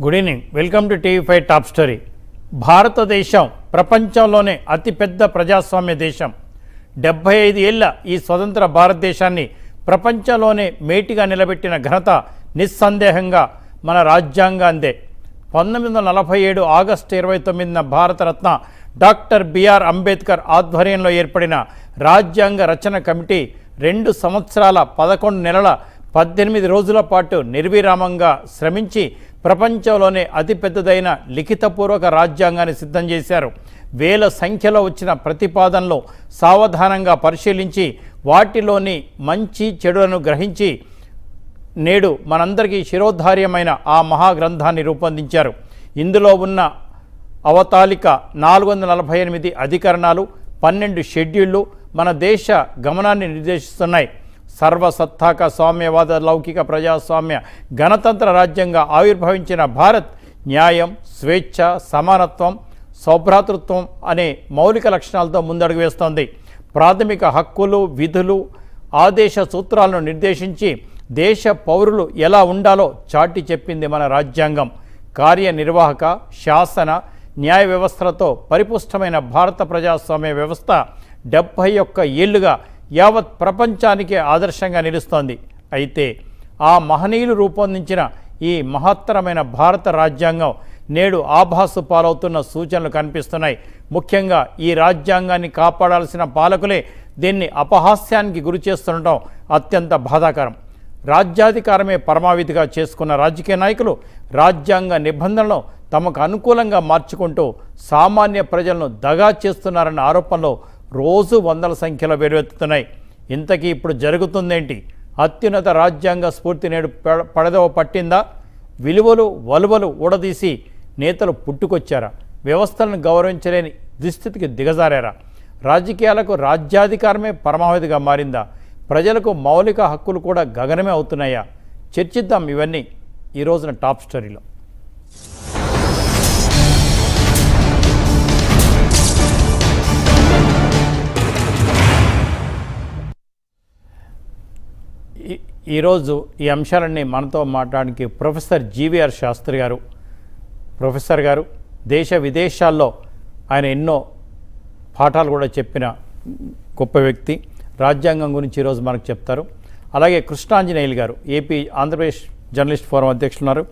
Good evening. Welcome to TV5 top story. భారతదేశం ప్రపంచంలోనే అతిపెద్ద ప్రజాస్వామ్య దేశం. 75 ఏళ్ల ఈ స్వతంత్ర భారతదేశాన్ని ప్రపంచంలోనే మేటిగా నిలబెట్టిన ఘనత నిస్సందేహంగా మన రాజ్యాంగాందే. 1947 ఆగస్టు 29న భారతరత్న డాక్టర్ బిఆర్ అంబేద్కర్ ఆధ్వర్యంలో ఏర్పడిన రాజ్యాంగ రచన కమిటీ 2 సంవత్సరాల 11 నెలల 18 రోజుల పాటు నిర్విరామంగా శ్రమించి ప్రపంచంలోనే అతిపెద్దదైన లిఖితపూర్వక రాజ్యాంగాన్ని సిద్ధం చేశారు. వేల సంఖ్యలో వచ్చిన ప్రతిపాదనలు సావధానంగా పరిశీలించి వాటిలోని మంచి చెడులను గ్రహించి నేడు మనందరికీ శిరోధార్యమైన ఆ మహాగ్రంథాన్ని రూపొందించారు. ఇందులో ఉన్న అవతాలిక 448 అధికరణాలు, 12 షెడ్యూళ్లు మన దేశ గమనాన్ని నిర్దేశిస్తున్నాయి. సర్వసత్తాక సామ్యవాద లౌకిక ప్రజాస్వామ్య గణతంత్ర రాజ్యంగా ఆవిర్భవించిన భారత్ న్యాయం, స్వేచ్ఛ, సమానత్వం, సౌభ్రాతృత్వం అనే మౌలిక లక్షణాలతో ముందడుగు వేస్తోంది. ప్రాథమిక హక్కులు, విధులు, ఆదేశ సూత్రాలను నిర్దేశించి దేశ పౌరులు ఎలా ఉండాలో చాటి చెప్పింది మన రాజ్యాంగం. కార్యనిర్వాహక, శాసన, న్యాయ వ్యవస్థలతో పరిపుష్టమైన భారత ప్రజాస్వామ్య వ్యవస్థ 71 ఏళ్లుగా యావత్ ప్రపంచానికే ఆదర్శంగా నిలుస్తోంది. అయితే ఆ మహనీయులు రూపొందించిన ఈ మహత్తరమైన భారత రాజ్యాంగం నేడు ఆభాసు పాలవుతున్న సూచనలు కనిపిస్తున్నాయి. ముఖ్యంగా ఈ రాజ్యాంగాన్ని కాపాడాల్సిన పాలకులే దీన్ని అపహాస్యానికి గురి చేస్తుండటం అత్యంత బాధాకరం. రాజ్యాధికారమే పరమావధిగా చేసుకున్న రాజకీయ నాయకులు రాజ్యాంగ నిబంధనలను తమకు అనుకూలంగా మార్చుకుంటూ సామాన్య ప్రజలను దగా చేస్తున్నారన్న ఆరోపణలు రోజు వందల సంఖ్యలో వెలువెత్తుతున్నాయి. ఇంతకీ ఇప్పుడు జరుగుతుందేంటి? అత్యున్నత రాజ్యాంగ స్ఫూర్తి నేడు పడదవ పట్టిందా? విలువలు వలువలు ఊడదీసి నేతలు పుట్టుకొచ్చారా? వ్యవస్థలను గౌరవించలేని దుస్థితికి దిగజారారా? రాజకీయాలకు రాజ్యాధికారమే పరమావధిగా మారిందా? ప్రజలకు మౌలిక హక్కులు కూడా గగనమే అవుతున్నాయా? చర్చిద్దాం ఇవన్నీ ఈ రోజున టాప్ స్టోరీలో. ఈరోజు ఈ అంశాలన్నీ మనతో మాట్లాడడానికి ప్రొఫెసర్ జీవీఆర్ శాస్త్రి గారు. ప్రొఫెసర్ గారు దేశ విదేశాల్లో ఆయన ఎన్నో పాఠాలు కూడా చెప్పిన గొప్ప వ్యక్తి. రాజ్యాంగం గురించి ఈరోజు మనకు చెప్తారు. అలాగే కృష్ణాంజనేయులు గారు ఏపీ ఆంధ్రప్రదేశ్ జర్నలిస్ట్ ఫోరం అధ్యక్షులు ఉన్నారు.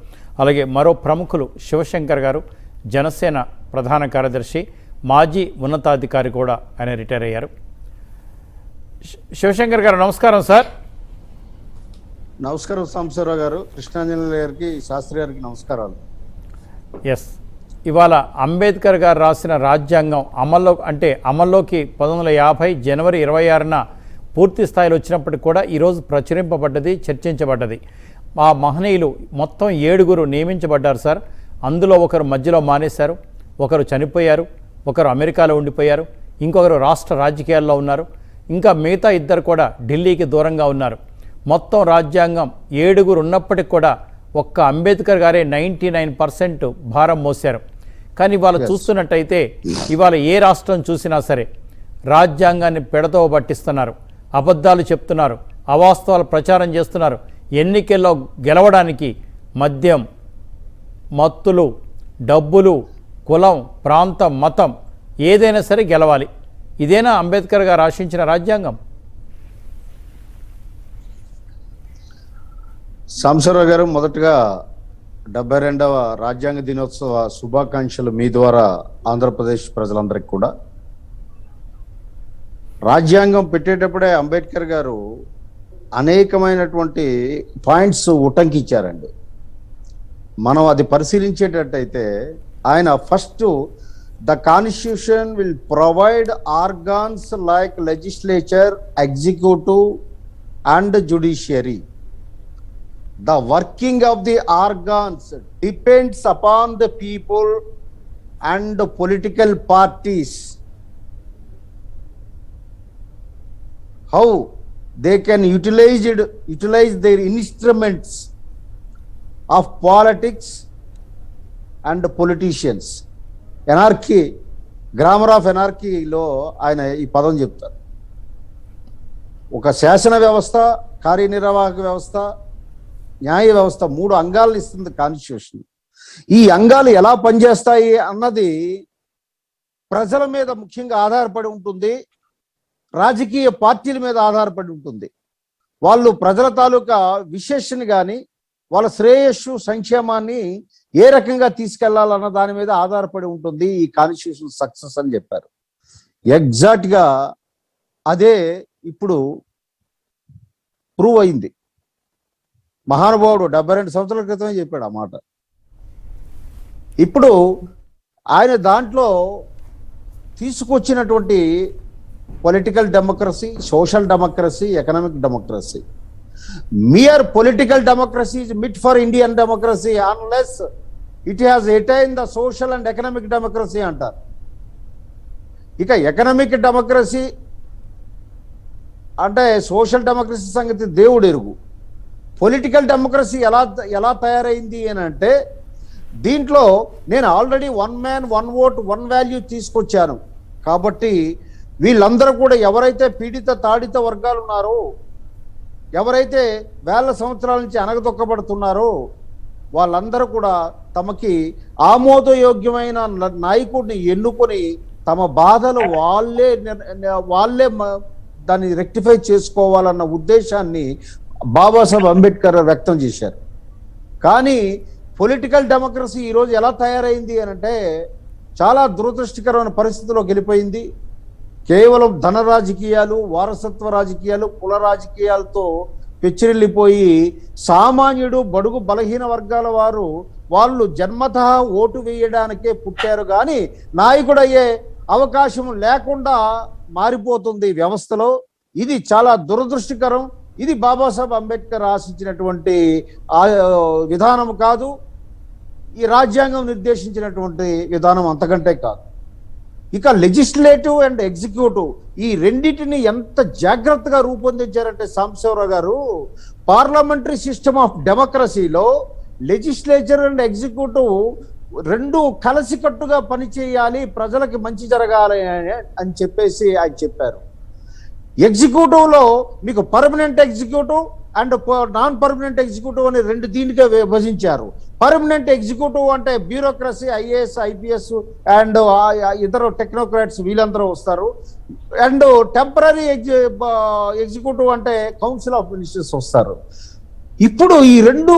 అలాగే మరో ప్రముఖులు శివశంకర్ గారు జనసేన ప్రధాన కార్యదర్శి, మాజీ ఉన్నతాధికారి కూడా ఆయన రిటైర్ అయ్యారు. శివశంకర్ గారు నమస్కారం సార్. నమస్కారం సాంబశివరావు గారు, కృష్ణాంజనేయులు గారికి, శాస్త్రి గారికి నమస్కారాలు. ఎస్, ఇవాళ అంబేద్కర్ గారు రాసిన రాజ్యాంగం అమల్లోకి 1950 జనవరి 26న పూర్తి స్థాయిలో వచ్చినప్పటికి కూడా ఈరోజు ప్రచురింపబడ్డది, చర్చించబడ్డది. ఆ మహనీయులు మొత్తం 7 నియమించబడ్డారు సార్. అందులో ఒకరు మధ్యలో మానేశారు, ఒకరు చనిపోయారు, ఒకరు అమెరికాలో ఉండిపోయారు, ఇంకొకరు రాష్ట్ర రాజకీయాల్లో ఉన్నారు, ఇంకా మిగతా 2 కూడా ఢిల్లీకి దూరంగా ఉన్నారు. మొత్తం రాజ్యాంగం 7 ఉన్నప్పటికి కూడా ఒక్క అంబేద్కర్ గారే 99% భారం మోశారు. కానీ ఇవాళ చూస్తున్నట్టయితే ఇవాళ ఏ రాష్ట్రం చూసినా సరే రాజ్యాంగాన్ని పెడతో పట్టిస్తున్నారు, అబద్ధాలు చెప్తున్నారు, అవాస్తవాలు ప్రచారం చేస్తున్నారు. ఎన్నికల్లో గెలవడానికి మద్యం, మత్తులు, డబ్బులు, కులం, ప్రాంతం, మతం ఏదైనా సరే గెలవాలి. ఇదేనా అంబేద్కర్ గారు ఆశించిన రాజ్యాంగం? సాంబశివరావు గారు, మొదటగా 72వ రాజ్యాంగ దినోత్సవ శుభాకాంక్షలు మీ ద్వారా ఆంధ్రప్రదేశ్ ప్రజలందరికీ కూడా. రాజ్యాంగం పెట్టేటప్పుడే అంబేద్కర్ గారు అనేకమైనటువంటి పాయింట్స్ ఉటంకించారండి. మనం అది పరిశీలించేటట్టయితే ఆయన first, the constitution will provide organs like legislature, executive and judiciary. The working of the organs depends upon the people and the political parties. How they can utilize their instruments of politics and politicians. Anarchy, grammar of anarchy లో ఆయన ఈ పదం చెప్తారు. ఒక శాసన వ్యవస్థ, కార్యనిర్వాహక వ్యవస్థ, న్యాయ వ్యవస్థ 3 అంగాలను ఇస్తుంది కాన్స్టిట్యూషన్. ఈ అంగాలు ఎలా పనిచేస్తాయి అన్నది ప్రజల మీద ముఖ్యంగా ఆధారపడి ఉంటుంది, రాజకీయ పార్టీల మీద ఆధారపడి ఉంటుంది. వాళ్ళు ప్రజల తాలూకా విశేషణ కానీ వాళ్ళ శ్రేయస్సు సంక్షేమాన్ని ఏ రకంగా తీసుకెళ్లాలన్న దాని మీద ఆధారపడి ఉంటుంది ఈ కాన్స్టిట్యూషన్ సక్సెస్ అని చెప్పారు. ఎగ్జాక్ట్గా అదే ఇప్పుడు ప్రూవ్ అయింది. మహానుభావుడు 72 సంవత్సరాల క్రితమే చెప్పాడు ఆ మాట. ఇప్పుడు ఆయన దాంట్లో తీసుకొచ్చినటువంటి political democracy, social democracy, economic democracy. mere political democracy is meant for Indian democracy unless it has attained the social and economic democracy అంటారు. ఇక ఎకనామిక్ డెమోక్రసీ అంటే సోషల్ డెమోక్రసీ సంగతి దేవుడు ఎరుగు. పొలిటికల్ డెమోక్రసీ ఎలా తయారైంది అని అంటే దీంట్లో నేను ఆల్రెడీ 1 man 1 vote 1 value తీసుకొచ్చాను. కాబట్టి వీళ్ళందరూ కూడా ఎవరైతే పీడిత తాడిత వర్గాలు ఉన్నారో, ఎవరైతే వేల సంవత్సరాల నుంచి అనగదొక్కబడుతున్నారో వాళ్ళందరూ కూడా తమకి ఆమోదయోగ్యమైన నాయకుడిని ఎన్నుకొని తమ బాధలు వాళ్ళే దాన్ని రెక్టిఫై చేసుకోవాలన్న ఉద్దేశాన్ని బాబాసాహెబ్ అంబేద్కర్ వ్యక్తం చేశారు. కానీ పొలిటికల్ డెమోక్రసీ ఈరోజు ఎలా తయారైంది అని అంటే చాలా దురదృష్టకరమైన పరిస్థితిలో గెలిపోయింది. కేవలం ధన రాజకీయాలు, వారసత్వ రాజకీయాలు, కుల రాజకీయాలతో పెచ్చిరిల్లిపోయి సామాన్యుడు, బడుగు బలహీన వర్గాల వాళ్ళు జన్మతః ఓటు వేయడానికే పుట్టారు కానీ నాయకుడయ్యే అవకాశం లేకుండా మారిపోతుంది వ్యవస్థలో. ఇది చాలా దురదృష్టకరం. ఇది బాబాసాహెబ్ అంబేద్కర్ ఆశించినటువంటి విధానం కాదు, ఈ రాజ్యాంగం నిర్దేశించినటువంటి విధానం అంతకంటే కాదు. ఇక లెజిస్లేటివ్ అండ్ ఎగ్జిక్యూటివ్ ఈ రెండింటిని ఎంత జాగ్రత్తగా రూపొందించారంటే సాంబశివరావు గారు, పార్లమెంటరీ సిస్టమ్ ఆఫ్ డెమోక్రసీలో లెజిస్లేచర్ అండ్ ఎగ్జిక్యూటివ్ రెండు కలిసికట్టుగా పనిచేయాలి, ప్రజలకి మంచి జరగాలి అని చెప్పేసి ఆయన చెప్పారు. ఎగ్జిక్యూటివ్లో మీకు permanent executive and non permanent executive అని రెండు దీనిగా విభజించారు. పర్మనెంట్ ఎగ్జిక్యూటివ్ అంటే బ్యూరోక్రసీ, ఐఏఎస్, ఐపీఎస్ అండ్ ఇతర టెక్నోక్రాట్స్ వీళ్ళందరూ వస్తారు. అండ్ టెంపరీ ఎగ్జిక్యూటివ్ అంటే కౌన్సిల్ ఆఫ్ మినిస్టర్స్ వస్తారు. ఇప్పుడు ఈ రెండు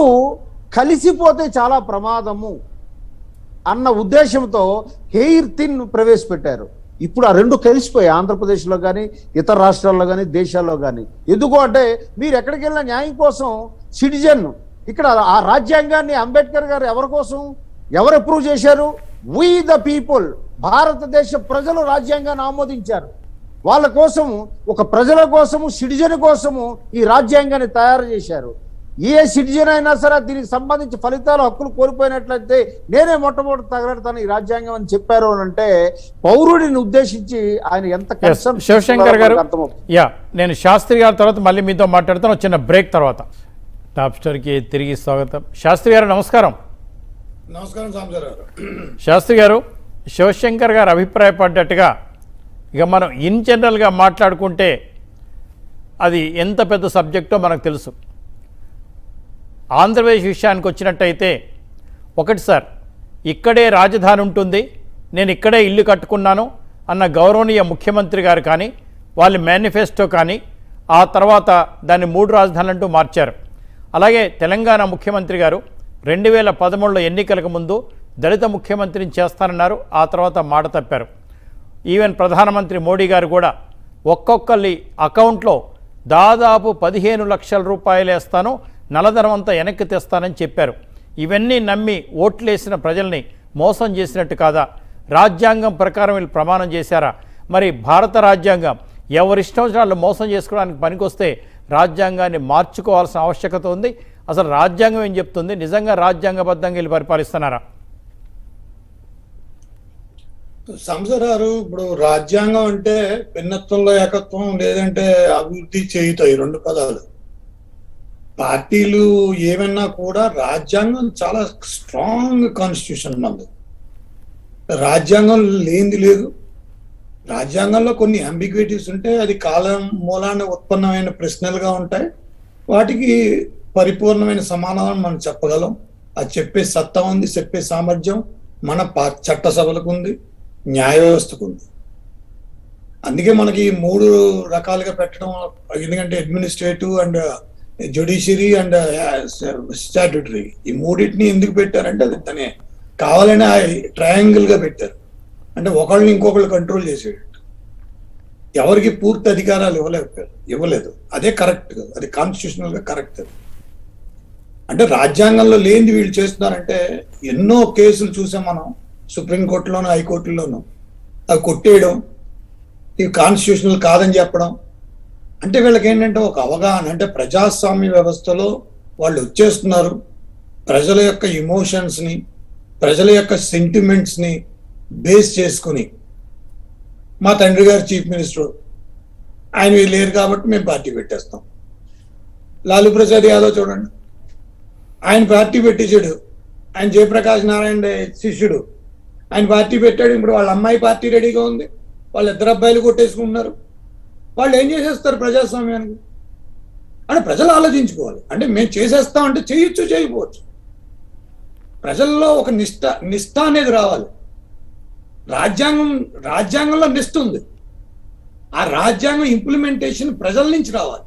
కలిసిపోతే చాలా ప్రమాదము అన్న ఉద్దేశంతో హెయిర్ థిన్ ప్రవేశపెట్టారు. ఇప్పుడు ఆ రెండు కలిసిపోయాయి ఆంధ్రప్రదేశ్లో కానీ ఇతర రాష్ట్రాల్లో కానీ దేశాల్లో కానీ. ఎందుకు అంటే మీరు ఎక్కడికి వెళ్ళిన న్యాయం కోసం సిటిజన్, ఇక్కడ ఆ రాజ్యాంగాన్ని అంబేద్కర్ గారు ఎవరి కోసం ఎవరు అప్రూవ్ చేశారు? వి ద పీపుల్, భారతదేశ ప్రజలు రాజ్యాంగాన్ని ఆమోదించారు. వాళ్ళ కోసము, ఒక ప్రజల కోసము, సిటిజన్ కోసము ఈ రాజ్యాంగాన్ని తయారు చేశారు. ఏ సిటిజన్ అయినా సరే దీనికి సంబంధించి ఫలితాలు, హక్కులు కోల్పోయినట్లయితే నేనే మొట్టమొదటి తగలడతాను ఈ రాజ్యాంగం అని చెప్పారు అని అంటే పౌరుడిని ఉద్దేశించి ఆయన ఎంత శివశంకర్ గారు. నేను శాస్త్రి గారి తర్వాత మళ్ళీ మీతో మాట్లాడతాను చిన్న బ్రేక్ తర్వాత. టాప్ స్టోరీకి తిరిగి స్వాగతం. శాస్త్రి గారు నమస్కారం. నమస్కారం శాస్త్రి గారు, శివశంకర్ గారు అభిప్రాయపడ్డట్టుగా ఇక మనం ఇన్ జనరల్గా మాట్లాడుకుంటే అది ఎంత పెద్ద సబ్జెక్టో మనకు తెలుసు. ఆంధ్రప్రదేశ్ విషయానికి వచ్చినట్టయితే ఒకటి సార్, ఇక్కడే రాజధాని ఉంటుంది, నేను ఇక్కడే ఇల్లు కట్టుకున్నాను అన్న గౌరవనీయ ముఖ్యమంత్రి గారు కానీ వాళ్ళ మేనిఫెస్టో కానీ ఆ తర్వాత దాన్ని 3 రాజధానులంటూ మార్చారు. అలాగే తెలంగాణ ముఖ్యమంత్రి గారు 2013లో ఎన్నికలకు ముందు దళిత ముఖ్యమంత్రిని చేస్తానన్నారు, ఆ తర్వాత మాట తప్పారు. ఈవెన్ ప్రధానమంత్రి మోడీ గారు కూడా ఒక్కొక్కరి అకౌంట్లో దాదాపు 15 లక్షల రూపాయలు వేస్తాను, నల్లధనం అంతా వెనక్కి తెస్తానని చెప్పారు. ఇవన్నీ నమ్మి ఓట్లేసిన ప్రజల్ని మోసం చేసినట్టు కాదా? రాజ్యాంగం ప్రకారం వీళ్ళు ప్రమాణం చేశారా? మరి భారత రాజ్యాంగం ఎవరిష్టం వచ్చిన వాళ్ళు మోసం చేసుకోవడానికి పనికొస్తే రాజ్యాంగాన్ని మార్చుకోవాల్సిన ఆవశ్యకత ఉంది. అసలు రాజ్యాంగం ఏం చెప్తుంది? నిజంగా రాజ్యాంగబద్ధంగా వీళ్ళు పరిపాలిస్తున్నారా? సంసరారు, ఇప్పుడు రాజ్యాంగం అంటే భిన్నత్వంలో ఏకత్వం, లేదంటే అభివృద్ధి చేయుతాయి 2 పదాలు. పార్టీలు ఏమన్నా కూడా రాజ్యాంగం చాలా స్ట్రాంగ్ కాన్స్టిట్యూషన్ మంది. రాజ్యాంగం లేనిది లేదు. రాజ్యాంగంలో కొన్ని అంబిగ్విటీస్ ఉంటాయి, అది కాలం మూలాన ఉత్పన్నమైన ప్రశ్నలుగా ఉంటాయి. వాటికి పరిపూర్ణమైన సమాధానం మనం చెప్పగలం. అది చెప్పే సత్తా ఉంది, చెప్పే సామర్థ్యం మన చట్టసభలకు ఉంది, న్యాయ వ్యవస్థకు ఉంది. అందుకే మనకి 3 రకాలుగా పెట్టడం, ఎందుకంటే administrative and judiciary and statutory, ఈ మూడింటిని ఎందుకు పెట్టారంటే అది తనే కావాలనే ట్రయాంగిల్ గా పెట్టారు. అంటే ఒకళ్ళని ఇంకొకళ్ళు కంట్రోల్ చేసేటట్టు, ఎవరికి పూర్తి అధికారాలు ఇవ్వలేదు. అదే కరెక్ట్, అది కాన్స్టిట్యూషనల్ గా కరెక్ట్. అంటే రాజ్యాంగంలో లేనిది వీళ్ళు చేస్తున్నారంటే, ఎన్నో కేసులు చూసాం మనం సుప్రీంకోర్టులోనూ హైకోర్టులోనూ, అవి కొట్టేయడం, ఇవి కాన్స్టిట్యూషనల్ కాదని చెప్పడం. అంటే వీళ్ళకి ఏంటంటే ఒక అవగాహన, అంటే ప్రజాస్వామ్య వ్యవస్థలో వాళ్ళు వచ్చేస్తున్నారు, ప్రజల యొక్క ఇమోషన్స్ని, ప్రజల యొక్క సెంటిమెంట్స్ని బేస్ చేసుకుని, మా తండ్రి గారు చీఫ్ మినిస్టర్, ఆయన లేరు కాబట్టి మేము పార్టీ పెట్టేస్తాం. లాలూ ప్రసాద్ యాదవ్ చూడండి, ఆయన పార్టీ పెట్టేశాడు, ఆయన జయప్రకాష్ నారాయణ శిష్యుడు, ఆయన పార్టీ పెట్టాడు. ఇప్పుడు వాళ్ళ అమ్మాయి పార్టీ రెడీగా ఉంది, వాళ్ళ 2 అబ్బాయిలు కొట్టేసుకుంటున్నారు. వాళ్ళు ఏం చేసేస్తారు ప్రజాస్వామ్యానికి? అంటే ప్రజలు ఆలోచించుకోవాలి. అంటే మేము చేసేస్తాం అంటే చేయొచ్చు, చేయకపోవచ్చు. ప్రజల్లో ఒక నిష్ఠ అనేది రావాలి. రాజ్యాంగంలో నిష్ఠ ఉంది. ఆ రాజ్యాంగం ఇంప్లిమెంటేషన్ ప్రజల నుంచి రావాలి,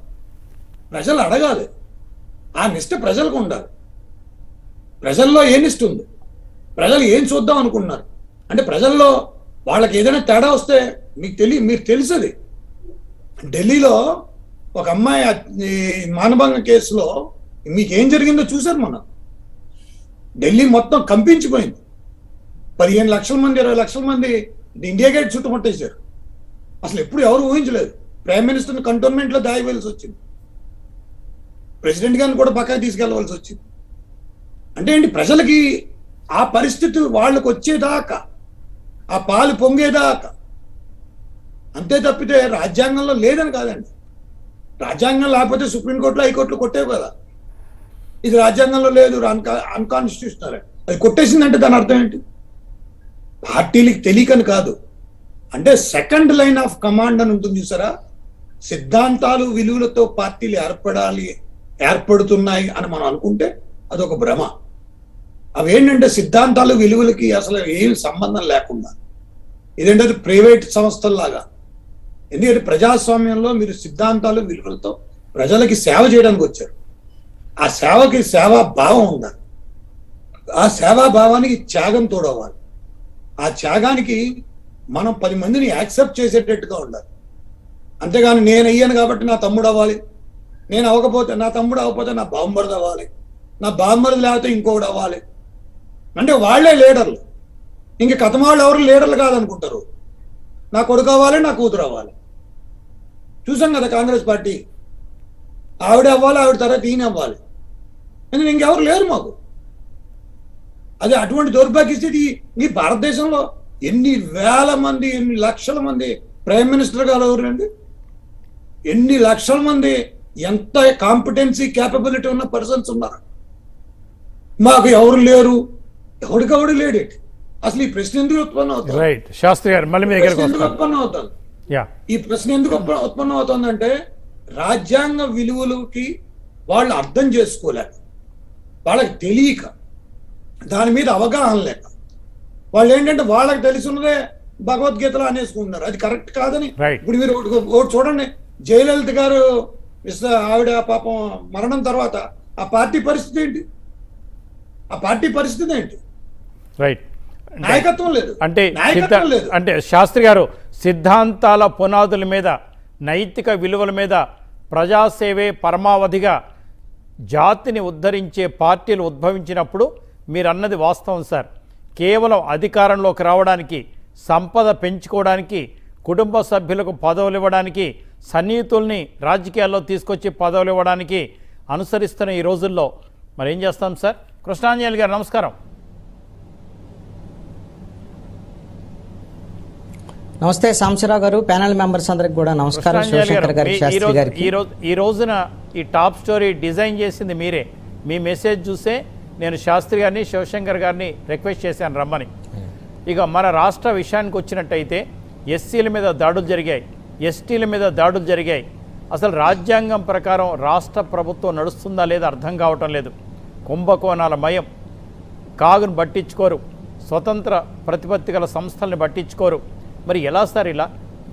ప్రజలు అడగాలి. ఆ నిష్ఠ ప్రజలకు ఉండాలి. ప్రజల్లో ఏ నిష్ఠ ఉంది, ప్రజలు ఏం చూద్దాం అనుకుంటున్నారు అంటే, ప్రజల్లో వాళ్ళకి ఏదైనా తేడా వస్తే మీరు తెలుసది. ఢిల్లీలో ఒక అమ్మాయి మానభంగ కేసులో మీకు ఏం జరిగిందో చూసారు మనం. ఢిల్లీ మొత్తం కంపించిపోయింది. 15 లక్షల మంది 20 లక్షల మంది ఇండియా గేట్ చుట్టుముట్టేశారు. అసలు ఎప్పుడు ఎవరు ఊహించలేదు. ప్రైమ్ మినిస్టర్ని కంటోన్మెంట్ లో దాయవలసి వచ్చింది, ప్రెసిడెంట్ గారిని కూడా పక్కకి తీసుకెళ్లవలసి వచ్చింది. అంటే ఏంటి, ప్రజలకి ఆ పరిస్థితి వాళ్ళకు వచ్చేదాకా, ఆ పాలు పొంగేదాకా. అంతే తప్పితే రాజ్యాంగంలో లేదని కాదండి. రాజ్యాంగం లేకపోతే సుప్రీంకోర్టులో హైకోర్టులో కొట్టేవి కదా. ఇది రాజ్యాంగంలో లేదు, అన్కాన్స్టిట్యూషనల్. అది కొట్టేసిందంటే దాని అర్థం ఏంటి? పార్టీలకి తెలియకని కాదు, అంటే సెకండ్ లైన్ ఆఫ్ కమాండ్ అని ఉంటుంది చూసారా. సిద్ధాంతాలు విలువలతో పార్టీలు ఏర్పడుతున్నాయి అని మనం అనుకుంటే అదొక భ్రమ. అవేంటంటే సిద్ధాంతాలు విలువలకి అసలు ఏం సంబంధం లేకుండా, ఇదేంటంటే ప్రైవేట్ సంస్థల్లాగా. ఎందుకంటే ప్రజాస్వామ్యంలో మీరు సిద్ధాంతాలు విలువలతో ప్రజలకి సేవ చేయడానికి వచ్చారు. ఆ సేవకి సేవా భావం ఉండాలి. ఆ సేవా భావానికి త్యాగం తోడవ్వాలి. ఆ త్యాగానికి మనం 10 మందిని యాక్సెప్ట్ చేసేటట్టుగా ఉండాలి. అంతేగాని నేను అయ్యాను కాబట్టి నా తమ్ముడు అవ్వాలి, నేను అవ్వకపోతే నా తమ్ముడు అవ్వకపోతే నా బామ్మరిది అవ్వాలి, నా బామ్మరిది లేకపోతే ఇంకొకటి అవ్వాలి. అంటే వాళ్లే లీడర్లు, ఇంక కథ వాళ్ళు ఎవరు లీడర్లు కాదనుకుంటారు. నా కొడుకు అవ్వాలి, నా కూతురు అవ్వాలి. చూసాం కదా కాంగ్రెస్ పార్టీ, ఆవిడ అవ్వాలి, ఆవిడ తర్వాత ఈయన అవ్వాలి, ఎందుకంటే ఇంకెవరు లేరు మాకు. అదే అటువంటి దౌర్భాగ్య స్థితి ఈ భారతదేశంలో ఎన్ని వేల మంది, ఎన్ని లక్షల మంది ప్రైమ్ మినిస్టర్ గారు ఎవరండి? ఎన్ని లక్షల మంది ఎంత కాంపిటెన్సీ క్యాపబిలిటీ ఉన్న పర్సన్స్ ఉన్నారు. మాకు ఎవరు లేరు, ఎవరికెవడు లేడేటి? అసలు ఈ ప్రశ్న ఎందుకు ఉత్పన్నం అవుతుంది? రైట్ శాస్త్రి గారు, మళ్ళీ మీ దగ్గరికి వస్తాను. ఉత్పన్నం అవుతుంది. ఈ ప్రశ్న ఎందుకు ఉత్పన్నం అవుతుందంటే, రాజ్యాంగ విలువలకి వాళ్ళు అర్థం చేసుకోలేక, వాళ్ళకి తెలియక, దాని మీద అవగాహన లేక, వాళ్ళు ఏంటంటే వాళ్ళకి తెలిసినదే భగవద్గీతలో అనేసుకుంటున్నారు. అది కరెక్ట్ కాదని. ఇప్పుడు మీరు ఒకటి చూడండి, జయలలిత గారు ఆవిడ పాపం మరణం తర్వాత ఆ పార్టీ పరిస్థితి ఏంటి? ఆ పార్టీ పరిస్థితి ఏంటి? రైట్, నాయకత్వం లేదు. అంటే శాస్త్రి గారు, సిద్ధాంతాల పునాదుల మీద, నైతిక విలువల మీద, ప్రజాసేవే పరమావధిగా జాతిని ఉద్ధరించే పార్టీలు ఉద్భవించినప్పుడు మీరు అన్నది వాస్తవం సార్. కేవలం అధికారంలోకి రావడానికి, సంపద పెంచుకోవడానికి, కుటుంబ సభ్యులకు పదవులు ఇవ్వడానికి, సన్నిహితుల్ని రాజకీయాల్లో తీసుకొచ్చి పదవులు ఇవ్వడానికి అనుసరిస్తున్న ఈ రోజుల్లో మరి ఏం చేస్తాం సార్? కృష్ణాంజలి గారు నమస్కారం. నమస్తే సాంబశివరావు గారు, ప్యానెల్ మెంబర్స్ అందరికి కూడా నమస్కారం. శివశంకర్ గారికి, శాస్త్రి గారికి. ఈ రోజున ఈ టాప్ స్టోరీ డిజైన్ చేసింది మీరే. మీ మెసేజ్ చూసే నేను శాస్త్రి గారిని, శివశంకర్ గారిని రిక్వెస్ట్ చేశాను రమ్మని. ఇక మన రాష్ట్ర విషయానికి వచ్చినట్టయితే ఎస్సీల మీద దాడులు జరిగాయి, ఎస్టీల మీద దాడులు జరిగాయి. అసలు రాజ్యాంగం ప్రకారం రాష్ట్ర ప్రభుత్వం నడుస్తుందా లేదా అర్థం కావటం లేదు. కుంభకోణాల మయం, కాగును పట్టించుకోరు, స్వతంత్ర ప్రతిపత్తి గల సంస్థల్ని పట్టించుకోరు. మరి ఎలా సార్ ఇలా?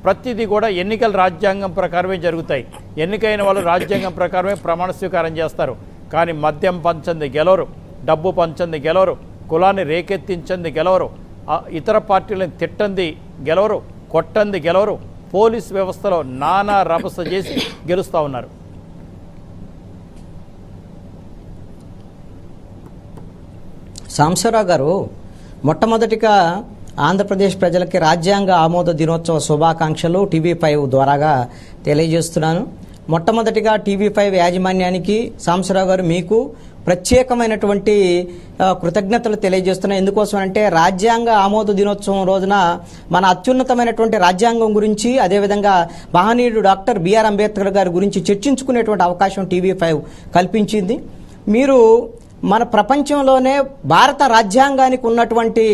ప్రతిదీ కూడా ఎన్నికల రాజ్యాంగం ప్రకారమే జరుగుతాయి. ఎన్నికైన వాళ్ళు రాజ్యాంగం ప్రకారమే ప్రమాణ స్వీకారం చేస్తారు. కానీ మద్యం పంచంది గెలవరు, డబ్బు పంచంది గెలవరు, కులాన్ని రేకెత్తించింది గెలవరు, ఇతర పార్టీలను తిట్టంది గెలవరు, కొట్టంది గెలవరు. పోలీస్ వ్యవస్థలో నానా రభస చేసి గెలుస్తూ ఉన్నారు. సాంబశివరావు గారు, మొట్టమొదటిగా ఆంధ్రప్రదేశ్ ప్రజలకి రాజ్యాంగ ఆమోద దినోత్సవ శుభాకాంక్షలు TV5 ద్వారాగా తెలియజేస్తున్నాను. మొట్టమొదటిగా TV5 యాజమాన్యానికి, సాంబశివరావు గారు మీకు ప్రత్యేకమైనటువంటి కృతజ్ఞతలు తెలియజేస్తున్నాను. ఎందుకోసం అంటే రాజ్యాంగ ఆమోద దినోత్సవం రోజున మన అత్యున్నతమైనటువంటి రాజ్యాంగం గురించి, అదేవిధంగా మహనీయుడు డాక్టర్ బిఆర్ అంబేద్కర్ గారి గురించి చర్చించుకునేటువంటి అవకాశం TV5 కల్పించింది. మీరు మన ప్రపంచంలోనే భారత రాజ్యాంగానికి ఉన్నటువంటి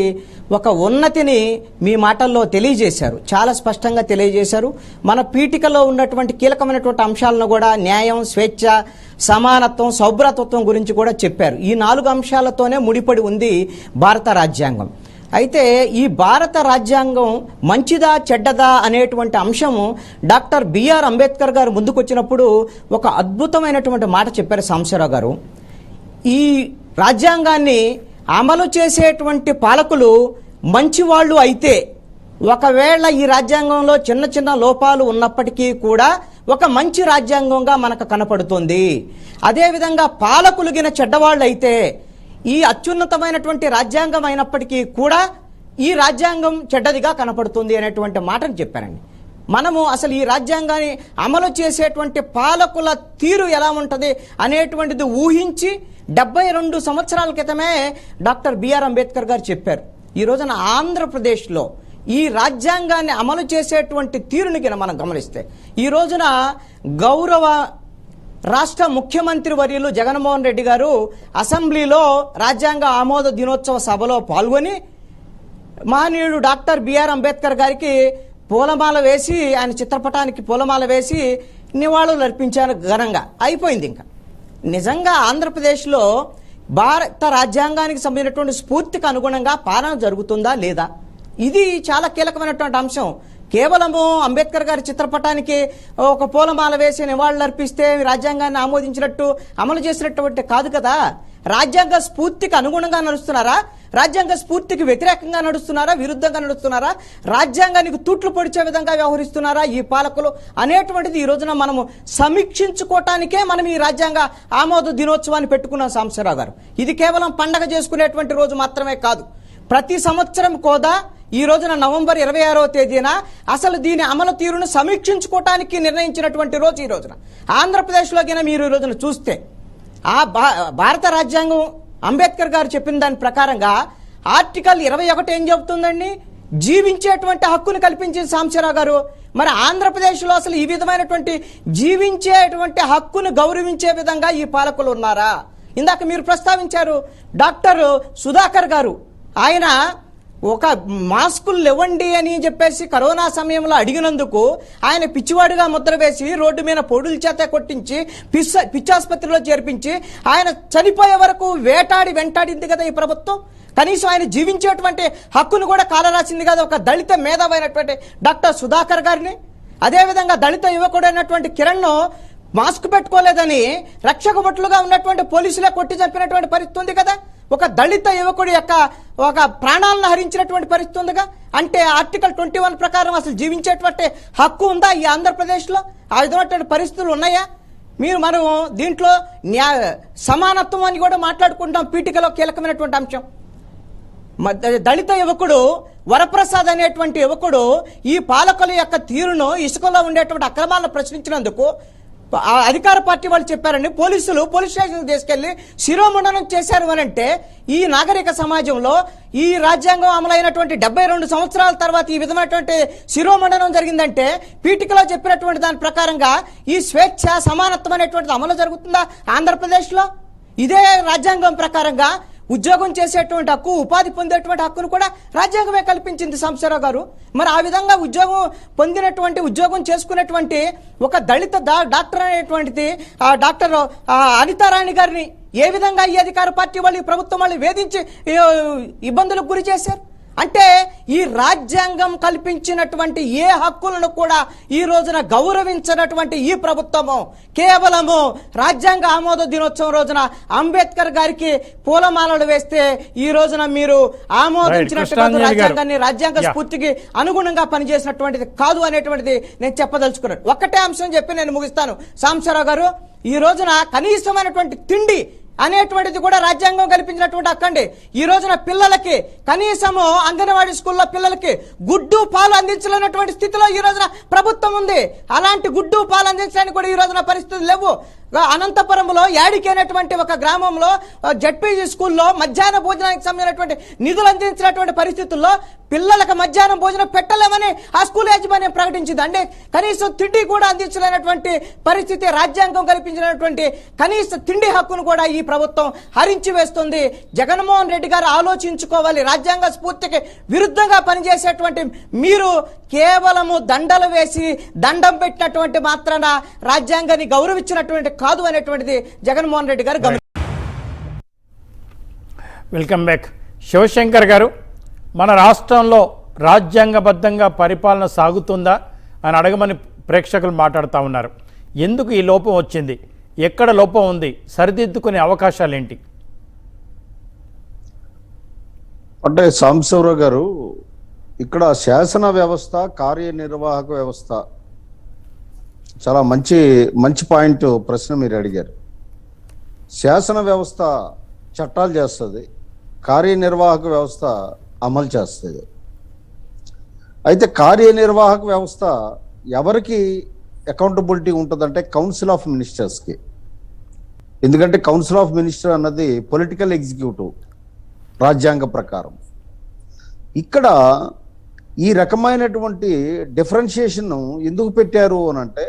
ఒక ఉన్నతిని మీ మాటల్లో తెలియజేశారు, చాలా స్పష్టంగా తెలియజేశారు. మన పీఠికలో ఉన్నటువంటి కీలకమైనటువంటి అంశాలను కూడా, న్యాయం, స్వేచ్ఛ, సమానత్వం, సౌభ్రతత్వం గురించి కూడా చెప్పారు. ఈ 4 అంశాలతోనే ముడిపడి ఉంది భారత రాజ్యాంగం. అయితే ఈ భారత రాజ్యాంగం మంచిదా చెడ్డదా అనేటువంటి అంశము డాక్టర్ బిఆర్ అంబేద్కర్ గారు ముందుకొచ్చినప్పుడు ఒక అద్భుతమైనటువంటి మాట చెప్పారు సాంబశివరావు గారు. ఈ రాజ్యాంగాన్ని అమలు చేసేటువంటి పాలకులు మంచివాళ్ళు అయితే, ఒకవేళ ఈ రాజ్యాంగంలో చిన్న చిన్న లోపాలు ఉన్నప్పటికీ కూడా ఒక మంచి రాజ్యాంగంగా మనకు కనపడుతుంది. అదేవిధంగా పాలకులు గిన చెడ్డవాళ్ళు అయితే, ఈ అత్యున్నతమైనటువంటి రాజ్యాంగం అయినప్పటికీ కూడా ఈ రాజ్యాంగం చెడ్డదిగా కనపడుతుంది అనేటువంటి మాటను చెప్పారండి. మనము అసలు ఈ రాజ్యాంగాన్ని అమలు చేసేటువంటి పాలకుల తీరు ఎలా ఉంటుంది అనేటువంటిది ఊహించి 72 సంవత్సరాల క్రితమే డాక్టర్ బిఆర్ అంబేద్కర్ గారు చెప్పారు. ఈ రోజున ఆంధ్రప్రదేశ్లో ఈ రాజ్యాంగాన్ని అమలు చేసేటువంటి తీరుని కింద మనం గమనిస్తే, ఈ రోజున గౌరవ రాష్ట్ర ముఖ్యమంత్రి వర్యులు జగన్మోహన్ రెడ్డి గారు అసెంబ్లీలో రాజ్యాంగ ఆమోద దినోత్సవ సభలో పాల్గొని మహనీయుడు డాక్టర్ బిఆర్ అంబేద్కర్ గారికి పూలమాల వేసి, ఆయన చిత్రపటానికి పూలమాల వేసి నివాళులు అర్పించారు ఘనంగా. అయిపోయింది. ఇంకా నిజంగా ఆంధ్రప్రదేశ్లో భారత రాజ్యాంగానికి సంబంధించినటువంటి స్ఫూర్తికి అనుగుణంగా పాలన జరుగుతుందా లేదా? ఇది చాలా కీలకమైనటువంటి అంశం. కేవలము అంబేద్కర్ గారి చిత్రపటానికి ఒక పూలమాల వేసి నివాళులు అర్పిస్తే రాజ్యాంగాన్ని ఆమోదించినట్టు, అమలు చేసినటువంటి కాదు కదా. రాజ్యాంగ స్ఫూర్తికి అనుగుణంగా నడుస్తున్నారా, రాజ్యాంగ స్ఫూర్తికి వ్యతిరేకంగా నడుస్తున్నారా, విరుద్ధంగా నడుస్తున్నారా, రాజ్యాంగానికి తూట్లు పొడిచే విధంగా వ్యవహరిస్తున్నారా ఈ పాలకులు అనేటువంటిది ఈ రోజున మనము సమీక్షించుకోవటానికే మనం ఈ రాజ్యాంగ ఆమోద దినోత్సవాన్ని పెట్టుకున్నాం సాంబశివరావు గారు. ఇది కేవలం పండగ చేసుకునేటువంటి రోజు మాత్రమే కాదు. ప్రతి సంవత్సరం కూడా ఈ రోజున నవంబర్ 26వ తేదీన అసలు దీని అమలు తీరును సమీక్షించుకోవటానికి నిర్ణయించినటువంటి రోజు ఈ రోజున. ఆంధ్రప్రదేశ్లో కింద మీరు ఈ రోజున చూస్తే ఆ భారత రాజ్యాంగం అంబేద్కర్ గారు చెప్పిన దాని ప్రకారంగా ఆర్టికల్ 21 ఏం చెబుతుందండి? జీవించేటువంటి హక్కును కల్పించింది సాంబశివరావు గారు. మరి ఆంధ్రప్రదేశ్లో అసలు ఈ విధమైనటువంటి జీవించేటువంటి హక్కును గౌరవించే విధంగా ఈ పాలకులు ఉన్నారా? ఇందాక మీరు ప్రస్తావించారు డాక్టర్ సుధాకర్ గారు, ఆయన ఒక మాస్కులు ఇవ్వండి అని చెప్పేసి కరోనా సమయంలో అడిగినందుకు ఆయన పిచ్చివాడిగా ముద్ర వేసి రోడ్డు మీద పొడుల చేత కొట్టించి పిచ్చాసుపత్రిలో చేర్పించి ఆయన చనిపోయే వరకు వెంటాడింది కదా ఈ ప్రభుత్వం. కనీసం ఆయన జీవించేటువంటి హక్కును కూడా కాలరాసింది కదా ఒక దళిత మేధావైనటువంటి డాక్టర్ సుధాకర్ గారిని. అదేవిధంగా దళిత యువకుడైనటువంటి కిరణ్ను మాస్క్ పెట్టుకోలేదని రక్షక భటులుగా ఉన్నటువంటి పోలీసులే కొట్టి చంపినటువంటి పరిస్థితి ఉంది కదా. ఒక దళిత యువకుడి యొక్క ఒక ప్రాణాలను హరించినటువంటి పరిస్థితి ఉందిగా. అంటే ఆర్టికల్ 21 ప్రకారం అసలు జీవించేటువంటి హక్కు ఉందా ఈ ఆంధ్రప్రదేశ్లో? ఆ విధమైనటువంటి పరిస్థితులు ఉన్నాయా? మనం దీంట్లో సమానత్వం అని కూడా మాట్లాడుకుంటాం. పీఠికలో కీలకమైనటువంటి అంశం. దళిత యువకుడు వరప్రసాద్ అనేటువంటి యువకుడు ఈ పాలకుల యొక్క తీరును, ఇసుకలో ఉండేటువంటి అక్రమాలను ప్రశ్నించినందుకు అధికార పార్టీ వాళ్ళు చెప్పారండి, పోలీసులు పోలీస్ స్టేషన్ తీసుకెళ్లి శిరోమండనం చేశారు అని అంటే, ఈ నాగరిక సమాజంలో ఈ రాజ్యాంగం అమలైనటువంటి 72 సంవత్సరాల తర్వాత ఈ విధమైనటువంటి శిరోమండనం జరిగిందంటే పీఠికలో చెప్పినటువంటి దాని ప్రకారంగా ఈ స్వేచ్ఛ సమానత్వం అనేటువంటిది అమలు జరుగుతుందా ఆంధ్రప్రదేశ్లో? ఇదే రాజ్యాంగం ప్రకారంగా ఉద్యోగం చేసేటువంటి హక్కు, ఉపాధి పొందేటువంటి హక్కును కూడా రాజ్యాంగమే కల్పించింది సాంబశివరావు గారు. మరి ఆ విధంగా ఉద్యోగం చేసుకునేటువంటి ఒక దళిత డాక్టర్ అనేటువంటిది డాక్టర్ అనితారాణి గారిని ఏ విధంగా ఈ అధికార పార్టీ వాళ్ళు ఈ ప్రభుత్వం వాళ్ళు వేధించి ఇబ్బందులకు గురి చేశారు? అంటే ఈ రాజ్యాంగం కల్పించినటువంటి ఏ హక్కులను కూడా ఈ రోజున గౌరవించినటువంటి ఈ ప్రభుత్వము కేవలము రాజ్యాంగ ఆమోద దినోత్సవం రోజున అంబేద్కర్ గారికి పూలమాలలు వేస్తే ఈ రోజున మీరు ఆమోదించినటువంటి రాజ్యాంగాన్ని రాజ్యాంగ స్ఫూర్తికి అనుగుణంగా పనిచేసినటువంటిది కాదు అనేటువంటిది నేను చెప్పదలుచుకున్నాను. ఒక్కటే అంశం చెప్పి నేను ముగిస్తాను. సాంబశివరావు గారు, ఈ రోజున కనీసమైనటువంటి తిండి అనేటువంటిది కూడా రాజ్యాంగం కల్పించినటువంటి హక్కండి. ఈ రోజున పిల్లలకి కనీసము అంగన్వాడీ స్కూల్లో పిల్లలకి గుడ్డు పాలు అందించలేనటువంటి స్థితిలో ఈ రోజున ప్రభుత్వం ఉంది. అలాంటి గుడ్డు పాలు అందించడానికి కూడా ఈ రోజున పరిస్థితులు లేవు. అనంతపురంలో యాడికి అనేటువంటి ఒక గ్రామంలో జడ్పీజీ స్కూల్లో మధ్యాహ్న భోజనానికి సంబంధించినటువంటి నిధులు అందించినటువంటి పరిస్థితుల్లో పిల్లలకు మధ్యాహ్నం భోజనం పెట్టలేమని ఆ స్కూల్ యాజమాన్యం ప్రకటించింది. అంటే కనీసం తిండి కూడా అందించలేనటువంటి పరిస్థితి, రాజ్యాంగం కల్పించినటువంటి కనీస తిండి హక్కును కూడా ఈ ప్రభుత్వం హరించి వేస్తుంది. జగన్మోహన్ రెడ్డి గారు ఆలోచించుకోవాలి. రాజ్యాంగ స్ఫూర్తికి విరుద్ధంగా పనిచేసేటువంటి మీరు కేవలము దండలు వేసి దండం పెట్టినటువంటి మాత్రాన రాజ్యాంగాన్ని గౌరవించినటువంటి కాదు అనేటువంటిది జగన్మోహన్ రెడ్డి గారు వెల్కమ్ బ్యాక్. శివశంకర్ గారు, మన రాష్ట్రంలో రాజ్యాంగబద్ధంగా పరిపాలన సాగుతుందా అని అడగమని ప్రేక్షకులు మాట్లాడుతూ ఉన్నారు. ఎందుకు ఈ లోపం వచ్చింది? ఎక్కడ లోపం ఉంది? సరిదిద్దుకునే అవకాశాలు ఏంటి? అంటే సాంబశివరావు గారు, ఇక్కడ శాసన వ్యవస్థ, కార్యనిర్వాహక వ్యవస్థ, చాలా మంచి పాయింట్ ప్రశ్న మీరు అడిగారు. శాసన వ్యవస్థ చట్టాలు చేస్తుంది, కార్యనిర్వాహక వ్యవస్థ అమలు చేస్తుంది. అయితే కార్యనిర్వాహక వ్యవస్థ ఎవరికి అకౌంటబిలిటీ ఉంటుందంటే కౌన్సిల్ ఆఫ్ మినిస్టర్స్కి. ఎందుకంటే కౌన్సిల్ ఆఫ్ మినిస్టర్ అన్నది పొలిటికల్ ఎగ్జిక్యూటివ్ రాజ్యాంగ ప్రకారం. ఇక్కడ ఈ రకమైనటువంటి డిఫరెన్షియేషన్ ఎందుకు పెట్టారు అని అంటే,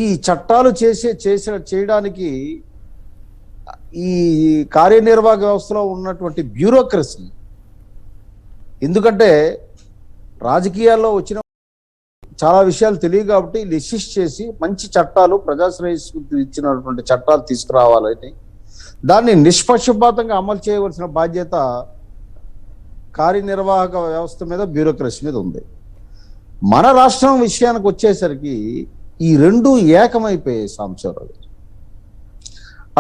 ఈ చట్టాలు చేయడానికి ఈ కార్యనిర్వాహక వ్యవస్థలో ఉన్నటువంటి బ్యూరోక్రసీ, ఎందుకంటే రాజకీయాల్లో వచ్చిన చాలా విషయాలు తెలియదు కాబట్టి లిసిస్ట్ చేసి మంచి చట్టాలు, ప్రజాశ్రేయస్సు ఇచ్చినటువంటి చట్టాలు తీసుకురావాలని, దాన్ని నిష్పక్షపాతంగా అమలు చేయవలసిన బాధ్యత కార్యనిర్వాహక వ్యవస్థ మీద, బ్యూరోక్రసీ మీద ఉంది. మన రాష్ట్రం విషయానికి వచ్చేసరికి ఈ రెండు ఏకమైపోయాయి సాంబశివరావు గారు.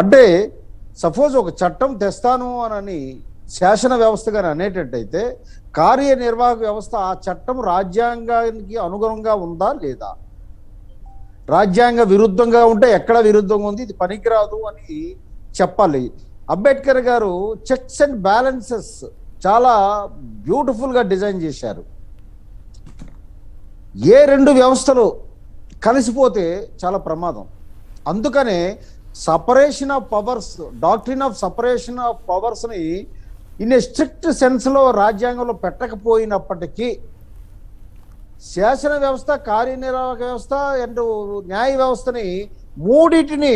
అంటే సపోజ్ ఒక చట్టం తెస్తాను అని శాసన వ్యవస్థగా అనేటట్టయితే కార్యనిర్వాహక వ్యవస్థ ఆ చట్టం రాజ్యాంగానికి అనుగుణంగా ఉందా లేదా, రాజ్యాంగ విరుద్ధంగా ఉంటే ఎక్కడ విరుద్ధంగా ఉంది, ఇది పనికిరాదు అని చెప్పాలి. అంబేద్కర్ గారు చెక్స్ అండ్ బ్యాలెన్సెస్ చాలా బ్యూటిఫుల్గా డిజైన్ చేశారు. ఏ రెండు వ్యవస్థలు కలిసిపోతే చాలా ప్రమాదం. అందుకనే separation of powers, doctrine of separation of పవర్స్ని ఇన్ ఏ స్ట్రిక్ట్ సెన్స్లో రాజ్యాంగంలో పెట్టకపోయినప్పటికీ శాసన వ్యవస్థ, కార్యనిర్వాహక వ్యవస్థ అండ్ న్యాయ వ్యవస్థని మూడింటిని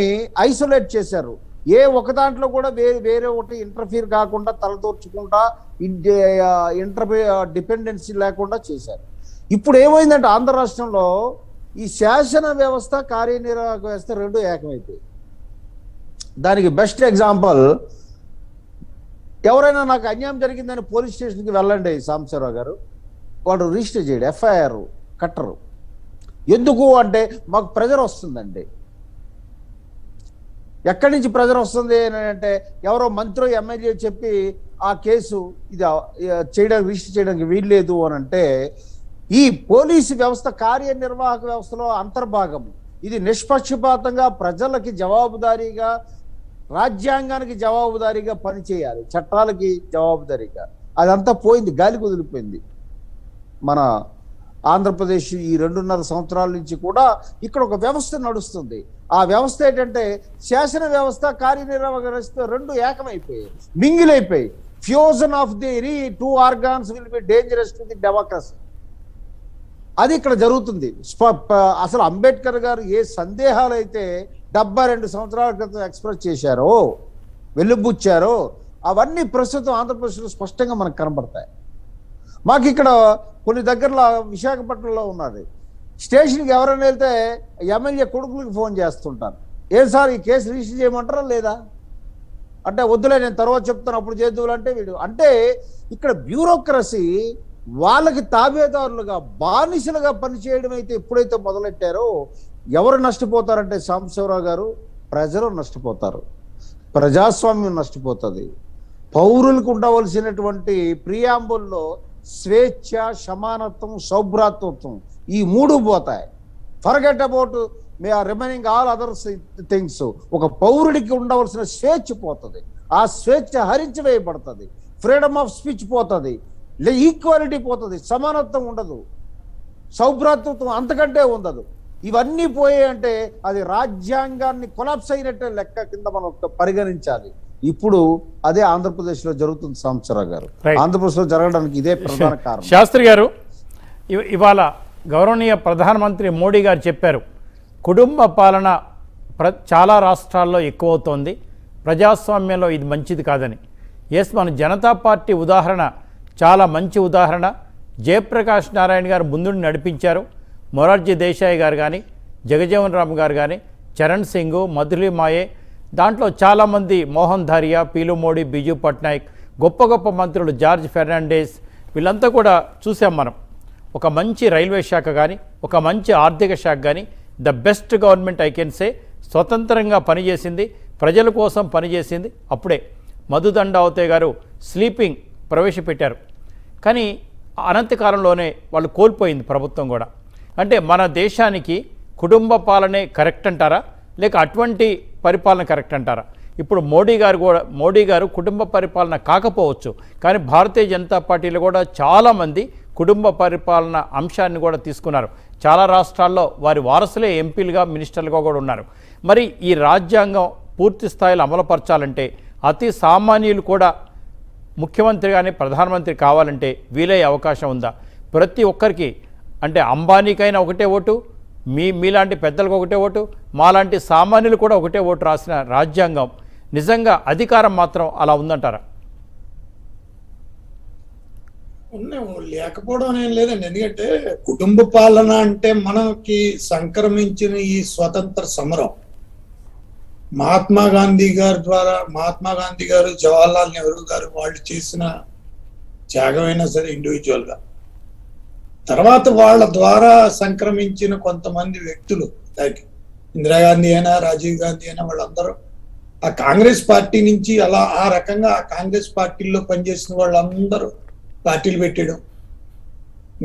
ఐసోలేట్ చేశారు. ఏ ఒక దాంట్లో కూడా వేరే ఒకటి ఇంటర్ఫీర్ కాకుండా, తలదూర్చుకుంటా, డిపెండెన్సీ లేకుండా చేశారు. ఇప్పుడు ఏమైందంటే ఆంధ్ర రాష్ట్రంలో ఈ శాసన వ్యవస్థ, కార్యనిర్వాహక వ్యవస్థ రెండు ఏకమైపోయి. దానికి బెస్ట్ ఎగ్జాంపుల్, ఎవరైనా నాకు అన్యాయం జరిగిందని పోలీస్ స్టేషన్కి వెళ్ళండి సాంబశివరావు గారు, వాడు రిజిస్టర్ చేయడు, ఎఫ్ఐఆర్ కట్టరు. ఎందుకు అంటే మాకు ప్రెజర్ వస్తుందండి. ఎక్కడి నుంచి ప్రెజర్ వస్తుంది అని అంటే, ఎవరో మంత్రి, ఎమ్మెల్యే చెప్పి ఆ కేసు ఇది చేయడానికి, రిజిస్టర్ చేయడానికి వీల్లేదు అని అంటే, ఈ పోలీసు వ్యవస్థ కార్యనిర్వాహక వ్యవస్థలో అంతర్భాగం. ఇది నిష్పక్షపాతంగా, ప్రజలకి జవాబుదారీగా, రాజ్యాంగానికి జవాబుదారీగా పనిచేయాలి, చట్టాలకి జవాబుదారీగా. అదంతా పోయింది, గాలి కుదిలిపోయింది. మన ఆంధ్రప్రదేశ్ ఈ 2.5 సంవత్సరాల నుంచి కూడా ఇక్కడ ఒక వ్యవస్థ నడుస్తుంది. ఆ వ్యవస్థ ఏంటంటే శాసన వ్యవస్థ, కార్యనిర్వాహక వ్యవస్థ రెండు ఏకమైపోయాయి, మింగిలైపోయి. Fusion of the two organs will be dangerous to the democracy. అది ఇక్కడ జరుగుతుంది. అసలు అంబేద్కర్ గారు ఏ సందేహాలు అయితే 72 సంవత్సరాల క్రితం ఎక్స్ప్రెస్ చేశారో, వెలుబుచ్చారో, అవన్నీ ప్రస్తుతం ఆంధ్రప్రదేశ్లో స్పష్టంగా మనకు కనబడతాయి. మాకు ఇక్కడ కొన్ని దగ్గరలో విశాఖపట్నంలో ఉన్నది, స్టేషన్కి ఎవరైనా వెళ్తే ఎమ్మెల్యే కొడుకులకి ఫోన్ చేస్తుంటారు. ఏం సార్ ఈ కేసు రిజిస్టర్ చేయమంటారా లేదా అంటే వద్దులే నేను తర్వాత చెప్తాను అప్పుడు చేద్దులు అంటే వీడు అంటే ఇక్కడ బ్యూరోక్రసీ వాళ్ళకి తాబేదారులుగా బానిసలుగా పనిచేయడం అయితే ఎప్పుడైతే మొదలెట్టారో ఎవరు నష్టపోతారంటే సాంబశివరావు గారు, ప్రజలు నష్టపోతారు, ప్రజాస్వామ్యం నష్టపోతుంది. పౌరులకు ఉండవలసినటువంటి ప్రియాంబుల్లో స్వేచ్ఛ, సమానత్వం, సౌభ్రాతృత్వం ఈ మూడు పోతాయి. Forget about remaining all other things. ఒక పౌరుడికి ఉండవలసిన స్వేచ్ఛ పోతుంది, ఆ స్వేచ్ఛ హరించి వేయబడుతుంది, ఫ్రీడమ్ ఆఫ్ స్పీచ్ పోతుంది, ఈక్వాలిటీ పోతుంది, సమానత్వం ఉండదు, సౌభ్రాతృత్వం అంతకంటే ఉండదు. ఇవన్నీ పోయాయంటే అది రాజ్యాంగాన్ని కొలాప్స్ అయినట్టే లెక్క కింద మనం పరిగణించాలి. ఇప్పుడు అదే ఆంధ్రప్రదేశ్లో జరుగుతుంది సాంబశివరావు గారు. Right. ఆంధ్రప్రదేశ్లో జరగడానికి ఇదే ప్రధాన కారణం. శాస్త్రి గారు, ఇవాళ గౌరవనీయ ప్రధానమంత్రి మోడీ గారు చెప్పారు, కుటుంబ పాలన చాలా రాష్ట్రాల్లో ఎక్కువ అవుతోంది, ప్రజాస్వామ్యంలో ఇది మంచిది కాదని. ఎస్, మన జనతా పార్టీ ఉదాహరణ చాలా మంచి ఉదాహరణ. జయప్రకాష్ నారాయణ గారు ముందుండి నడిపించారు. మొరార్జీ దేశాయ్ గారు కానీ, జగజీవన్ రామ్ గారు కానీ, చరణ్ సింగ్, మధులి మాయే, దాంట్లో చాలామంది, మోహన్ ధారియా, పీలు మోడీ, బిజు పట్నాయక్, గొప్ప గొప్ప మంత్రులు, జార్జ్ ఫెర్నాండేస్, వీళ్ళంతా కూడా చూసాం మనం. ఒక మంచి రైల్వే శాఖ కానీ, ఒక మంచి ఆర్థిక శాఖ కానీ, the best government I can say. స్వతంత్రంగా పనిచేసింది, ప్రజల కోసం పనిచేసింది. అప్పుడే మధుదండావతే గారు స్లీపింగ్ ప్రవేశపెట్టారు, కానీ అనంతకాలంలోనే వాళ్ళు కోల్పోయింది ప్రభుత్వం కూడా. అంటే మన దేశానికి కుటుంబ పాలనే కరెక్ట్ అంటారా, లేక అటువంటి పరిపాలన కరెక్ట్ అంటారా? ఇప్పుడు మోడీ గారు కుటుంబ పరిపాలన కాకపోవచ్చు, కానీ భారతీయ జనతా పార్టీలో కూడా చాలామంది కుటుంబ పరిపాలన అంశాన్ని కూడా తీసుకున్నారు. చాలా రాష్ట్రాల్లో వారి వారసులే ఎంపీలుగా, మినిస్టర్లుగా కూడా ఉన్నారు. మరి ఈ రాజ్యాంగం పూర్తి స్థాయిలో అమలుపరచాలంటే అతి సామాన్యులు కూడా ముఖ్యమంత్రి కానీ ప్రధానమంత్రి కావాలంటే వీలయ్యే అవకాశం ఉందా? ప్రతి ఒక్కరికి, అంటే అంబానీకైనా ఒకటే ఓటు, మీలాంటి పెద్దలకు ఒకటే ఓటు, మాలాంటి సామాన్యులు కూడా ఒకటే ఓటు రాసిన రాజ్యాంగం నిజంగా అధికారం మాత్రం అలా ఉందంటారా? లేకపోవడం ఏం లేదండి. ఎందుకంటే కుటుంబ పాలన అంటే మనకి సంక్రమించిన ఈ స్వతంత్ర సమరం మహాత్మా గాంధీ గారు, జవహర్లాల్ నెహ్రూ గారు వాళ్ళు చేసిన త్యాగమైనా సరే ఇండివిజువల్ గా, తర్వాత వాళ్ళ ద్వారా సంక్రమించిన కొంతమంది వ్యక్తులు, లైక్ ఇందిరాగాంధీ అయినా, రాజీవ్ గాంధీ అయినా, వాళ్ళందరూ ఆ కాంగ్రెస్ పార్టీ నుంచి అలా ఆ రకంగా ఆ కాంగ్రెస్ పార్టీల్లో పనిచేసిన వాళ్ళందరూ పార్టీలు పెట్టేయడం,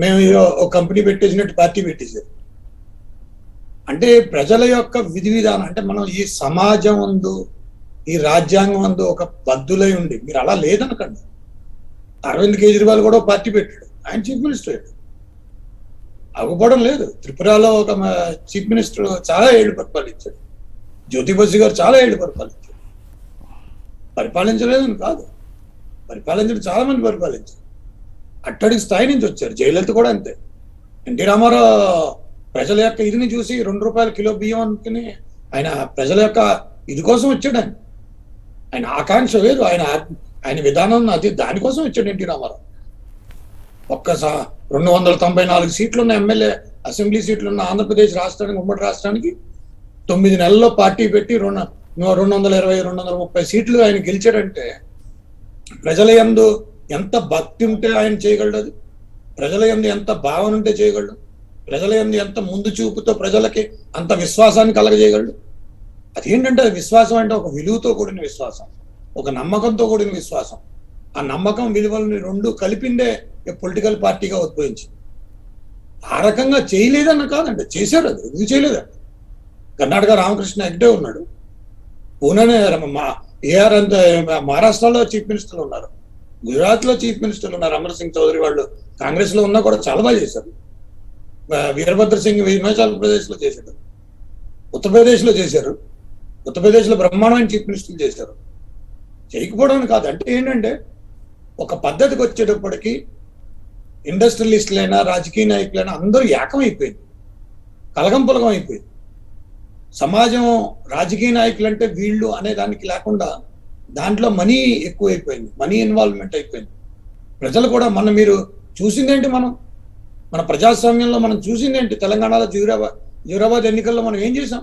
మేము ఒక కంపెనీ పెట్టేసినట్టు పార్టీ పెట్టేసారు. అంటే ప్రజల యొక్క విధి విధానం, అంటే మనం ఈ సమాజం అందు, ఈ రాజ్యాంగం అందు ఒక బద్దులై ఉండి, మీరు అలా లేదనకండి. అరవింద్ కేజ్రీవాల్ కూడా పార్టీ పెట్టాడు, ఆయన చీఫ్ మినిస్టర్ అయ్యాడు, అవ్వడం లేదు. త్రిపురలో ఒక చీఫ్ మినిస్టర్ చాలా ఏళ్ళు పరిపాలించాడు, జ్యోతి బసు గారు చాలా ఏళ్ళు పరిపాలించాడు. పరిపాలించలేదని కాదు, పరిపాలించడం చాలా మంది పరిపాలించారు, అట్టడి స్థాయి నుంచి వచ్చారు. జయలలిత కూడా అంతే. ఎన్టీ రామారావు ప్రజల యొక్క ఇదిని చూసి 2 రూపాయల కిలో బియ్యం అనుకుని ఆయన ప్రజల యొక్క ఇది కోసం వచ్చాడు. ఆయన ఆకాంక్ష వేరు, ఆయన విధానం అది, దానికోసం వచ్చాడు ఎన్టీ రామారావు. 294 సీట్లున్న ఎమ్మెల్యే అసెంబ్లీ సీట్లున్న ఆంధ్రప్రదేశ్ రాష్ట్రానికి, ఉమ్మడి రాష్ట్రానికి 9 నెలల్లో పార్టీ పెట్టి 220-230 సీట్లు ఆయన గెలిచాడంటే ప్రజల యందు ఎంత భక్తి ఉంటే ఆయన చేయగలడు, అది ప్రజల యందు ఎంత భావన ఉంటే చేయగలడు, ప్రజల యందు ఎంత ముందు చూపుతో ప్రజలకి అంత విశ్వాసాన్ని కలగజేయగలడు. అదేంటంటే అది విశ్వాసం అంటే ఒక విలువతో కూడిన విశ్వాసం, ఒక నమ్మకంతో కూడిన విశ్వాసం. ఆ నమ్మకం, విలువలని రెండు కలిపిందే పొలిటికల్ పార్టీగా ఉద్భవించింది. ఆ రకంగా చేయలేదన్న కాదండి, చేశాడు. అది ఎందుకు చేయలేదండి? కర్ణాటక రామకృష్ణ హెగ్డే ఉన్నాడు, పూణేనే ఏఆర్ అంత, మహారాష్ట్రలో చీఫ్ మినిస్టర్లు ఉన్నారు, గుజరాత్ లో చీఫ్ మినిస్టర్లు ఉన్నారు. అమర్ సింగ్ చౌదరి వాళ్ళు కాంగ్రెస్ లో ఉన్నా కూడా చాలా బాగా చేశారు. వీరభద్ర సింగ్ హిమాచల్ ప్రదేశ్ లో చేశాడు, ఉత్తరప్రదేశ్ లో చేశారు, ఉత్తరప్రదేశ్ లో బ్రహ్మాండమైన చీఫ్ మినిస్టర్లు చేశారు. చేయకపోవడం కాదు, అంటే ఏంటంటే ఒక పద్ధతికి వచ్చేటప్పటికి ఇండస్ట్రియలిస్టులైనా, రాజకీయ నాయకులైనా అందరూ ఏకమైపోయింది, కలగం పొలగం అయిపోయింది. సమాజం రాజకీయ నాయకులు అంటే వీళ్ళు అనే దానికి లేకుండా దాంట్లో మనీ ఎక్కువైపోయింది, మనీ ఇన్వాల్వ్మెంట్ అయిపోయింది. ప్రజలు కూడా మీరు చూసిందేంటి, మన ప్రజాస్వామ్యంలో మనం చూసిందేంటి? తెలంగాణలో జూరాబాద్ ఎన్నికల్లో మనం ఏం చేసాం?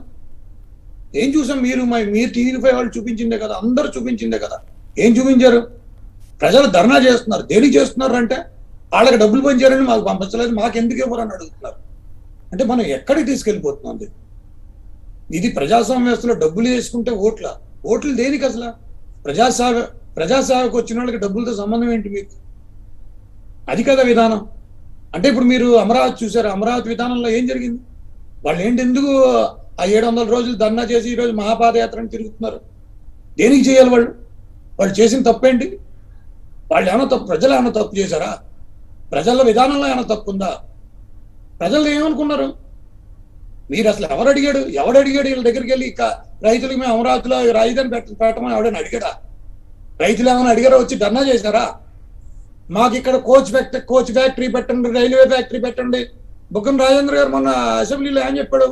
ఏం చూసాం? మీరు టీవీ5 వాళ్ళు చూపించిందే కదా, అందరూ చూపించిందే కదా. ఏం చూపించారు? ప్రజలు ధర్నా చేస్తున్నారు. దేనికి చేస్తున్నారు అంటే వాళ్ళకి డబ్బులు పంచారని మాకు పంపించలేదు, మాకు ఎందుకు ఇవ్వరని అడుగుతున్నారు. అంటే మనం ఎక్కడికి తీసుకెళ్ళిపోతున్నాం? ఇది ప్రజాస్వామ్య వ్యవస్థలో డబ్బులు వేసుకుంటే ఓట్లు దేనికి అసలు? ప్రజాసేవకు వచ్చిన వాళ్ళకి డబ్బులతో సంబంధం ఏంటి మీకు? అది కదా విధానం. అంటే ఇప్పుడు మీరు అమరావతి చూసారు, అమరావతి విధానంలో ఏం జరిగింది? వాళ్ళు ఎందుకు ఆ 700 రోజులు ధర్నా చేసి ఈరోజు మహాపాదయాత్రని తిరుగుతున్నారు? దేనికి చేయాలి? వాళ్ళు చేసిన తప్పేంటి? వాళ్ళు ఏమైనా ప్రజలు ఏమైనా తప్పు చేశారా? ప్రజల విధానంలో ఏమైనా తప్పు ఉందా? ప్రజలు ఏమనుకున్నారు? మీరు అసలు ఎవడు అడిగాడు వీళ్ళ దగ్గరికి వెళ్ళి రైతులకి మేము అమరావతిలో రాజధాని పెట్టమని ఎవడైనా అడిగాడా? రైతులు ఏమైనా అడిగారా? వచ్చి ధర్నా చేశారా? మాకు ఇక్కడ కోచ్ ఫ్యాక్టరీ పెట్టండి, రైల్వే ఫ్యాక్టరీ పెట్టండి. బుగ్గన రాజేంద్ర గారు మొన్న అసెంబ్లీలో ఏం చెప్పాడు?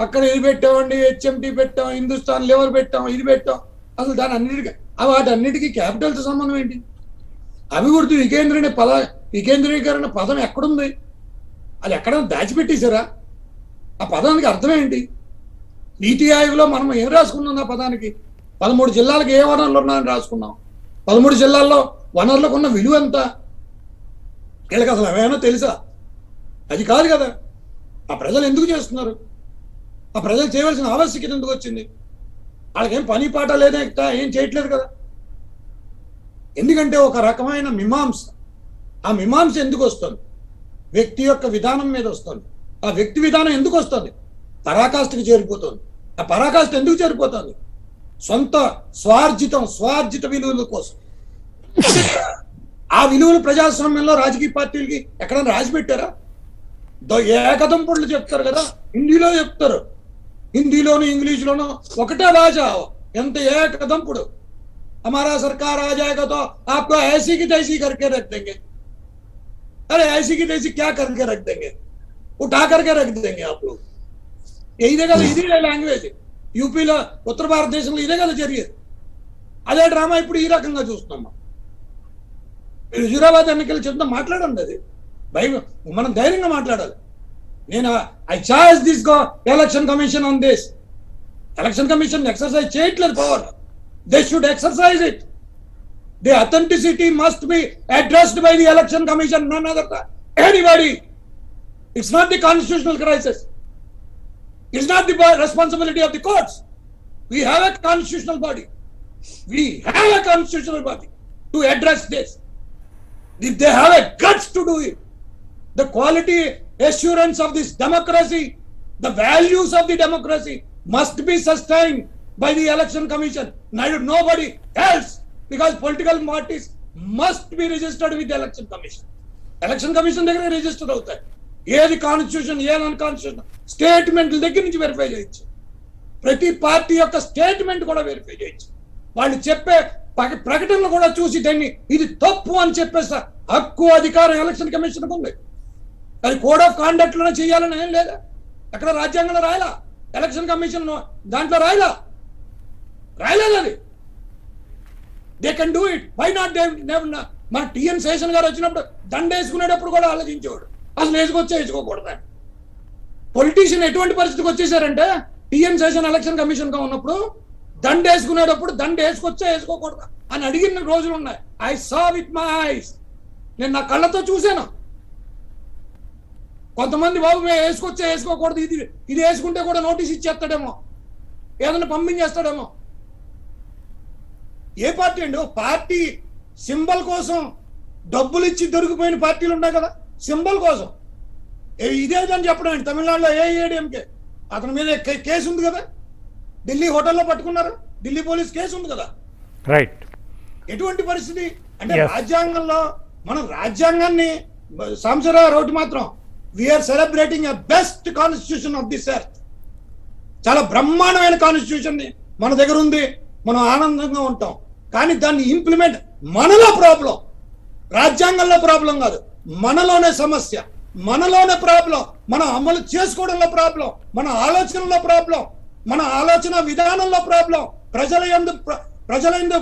అక్కడ ఇది పెట్టామండి, HMT పెట్టాం, హిందుస్థాన్ లెవర్ పెట్టాం, ఇది పెట్టాం. అసలు వాటన్నిటికీ క్యాపిటల్తో సంబంధం ఏంటి? అభివృద్ధి వికేంద్రీకరణ పదం ఎక్కడుంది? అది ఎక్కడ దాచిపెట్టేశారా? ఆ పదానికి అర్థం ఏంటి? నీతి ఆయోగ్లో మనం ఏం రాసుకున్నాం? ఆ పదానికి 13 జిల్లాలకు ఏ వనరులు ఉన్నాయని రాసుకున్నాం. 13 జిల్లాల్లో వనరులకు ఉన్న విలువ ఎంత? వీళ్ళకి అసలు ఏమైనా తెలుసా? అది కాదు కదా. ఆ ప్రజలు ఎందుకు చేస్తున్నారు? ఆ ప్రజలు చేయవలసిన ఆవశ్యకత ఎందుకు వచ్చింది? వాళ్ళకేం పని పాట లేదే, ఏం చేయట్లేదు కదా. ఎందుకంటే ఒక రకమైన మీమాంస. ఆ మీమాంస ఎందుకు వస్తుంది? వ్యక్తి యొక్క విధానం మీద వస్తుంది. ఆ వ్యక్తి విధానం ఎందుకు వస్తుంది? పరాకాష్ఠకి చేరిపోతుంది. ఆ పరాకాష్ఠ ఎందుకు చేరిపోతుంది? సొంత స్వార్జిత విలువల కోసం. ఆ విలువలు ప్రజాస్వామ్యంలో రాజకీయ పార్టీలకి ఎక్కడైనా రాసి పెట్టారా? ఏకదంపుడులు చెప్తారు కదా, హిందీలో చెప్తారు, హిందీలోను ఇంగ్లీష్లోను ఒకటే భాష, ఎంత ఏకదంపుడు. हमारा सरकार आ जाएगा तो आपको ऐसी की तैसी करके रख देंगे. अरे ऐसी की तैसी क्या करके रख देंगे? उठा करके रख देंगे आप लोग. ఇదే కదా, ఇది లాంగ్వేజ్. యూపీలో, ఉత్తర భారతదేశంలో ఇదే కదా జరిగేది. అదే డ్రామా ఇప్పుడు ఈ రకంగా చూస్తున్నాం. మీరు హుజూరాబాద్ ఎన్నికలు చెప్తా మాట్లాడండి. అది మనం ధైర్యంగా మాట్లాడాలి. నేను I challenge this election commission on this. Election commission exercise చేయట్లేదు power. They should exercise it. The authenticity must be addressed by the election commission, none other than anybody. It's not the constitutional crisis. It's not the responsibility of the courts. We have a constitutional body. To address this. If they have a guts to do it, the quality assurance of this democracy, the values of the democracy must be sustained by the election commission, nobody else, because political parties must be registered with the election commission. Election commission దగ్గర register అవుతాయి. ఏది constitution, ఏది అన్ constitution స్టేట్మెంట్ల దగ్గర నుంచి verify చేయొచ్చు. ప్రతి party యొక్క స్టేట్మెంట్ కూడా వెరిఫై చేయొచ్చు. వాళ్ళు చెప్పే ప్రకటనలు కూడా చూసి దాన్ని ఇది తప్పు అని చెప్పేస్తా హక్కు, అధికారం ఎలక్షన్ కమిషన్కి ఉంది. అది కోడ్ ఆఫ్ కాండక్ట్ లోనే చేయాలని ఏం లేదా? ఎక్కడ రాజ్యాంగంలో రాయలా? ఎలక్షన్ కమిషన్ దాంట్లో రాయలేదు. అది they can do it. Why not? మన టిఎన్ శేషన్ గారు వచ్చినప్పుడు దండ వేసుకునేటప్పుడు కూడా ఆలోచించేవాడు, అసలు వేసుకోకూడదు. పొలిటీషియన్ ఎటువంటి పరిస్థితికి వచ్చేసారంటే, టిఎన్ శేషన్ ఎలక్షన్ కమిషన్ గా ఉన్నప్పుడు దండ వేసుకునేటప్పుడు దండ వేసుకోకూడదు అని అడిగిన రోజులు ఉన్నాయి. I saw with my eyes. నేను నా కళ్ళతో చూశాను. కొంతమంది బాబు మేము వేసుకోకూడదు, ఇది వేసుకుంటే కూడా నోటీస్ ఇచ్చేస్తాడేమో, ఏదైనా పంపించేస్తాడేమో. ఏ పార్టీ అండి? పార్టీ సింబల్ కోసం డబ్బులు ఇచ్చి దొరికిపోయిన పార్టీలు ఉన్నాయి కదా, సింబల్ కోసం. ఇదేదని చెప్పడం అండి. తమిళనాడులో ఏఐఏడిఎంకే అతని మీద కేసు ఉంది కదా, ఢిల్లీ హోటల్లో పట్టుకున్నారు, ఢిల్లీ పోలీస్ కేసు ఉంది కదా. రైట్. ఎటువంటి పరిస్థితి అంటే రాజ్యాంగంలో మనం రాజ్యాంగాన్ని సాంసరావు రోడ్డు మాత్రం we are celebrating a best constitution of this earth. చాలా బ్రహ్మాండమైన కాన్స్టిట్యూషన్ మన దగ్గర ఉంది, మనం ఆనందంగా ఉంటాం. కానీ దాన్ని ఇంప్లిమెంట్ మనలో ప్రాబ్లం, రాజ్యాంగంలో ప్రాబ్లం కాదు, మనలోనే సమస్య, మనలోనే ప్రాబ్లం, మనం అమలు చేసుకోవడంలో ప్రాబ్లం, మన ఆలోచనలో ప్రాబ్లం, మన ఆలోచన విధానంలో ప్రాబ్లం, ప్రజల యందు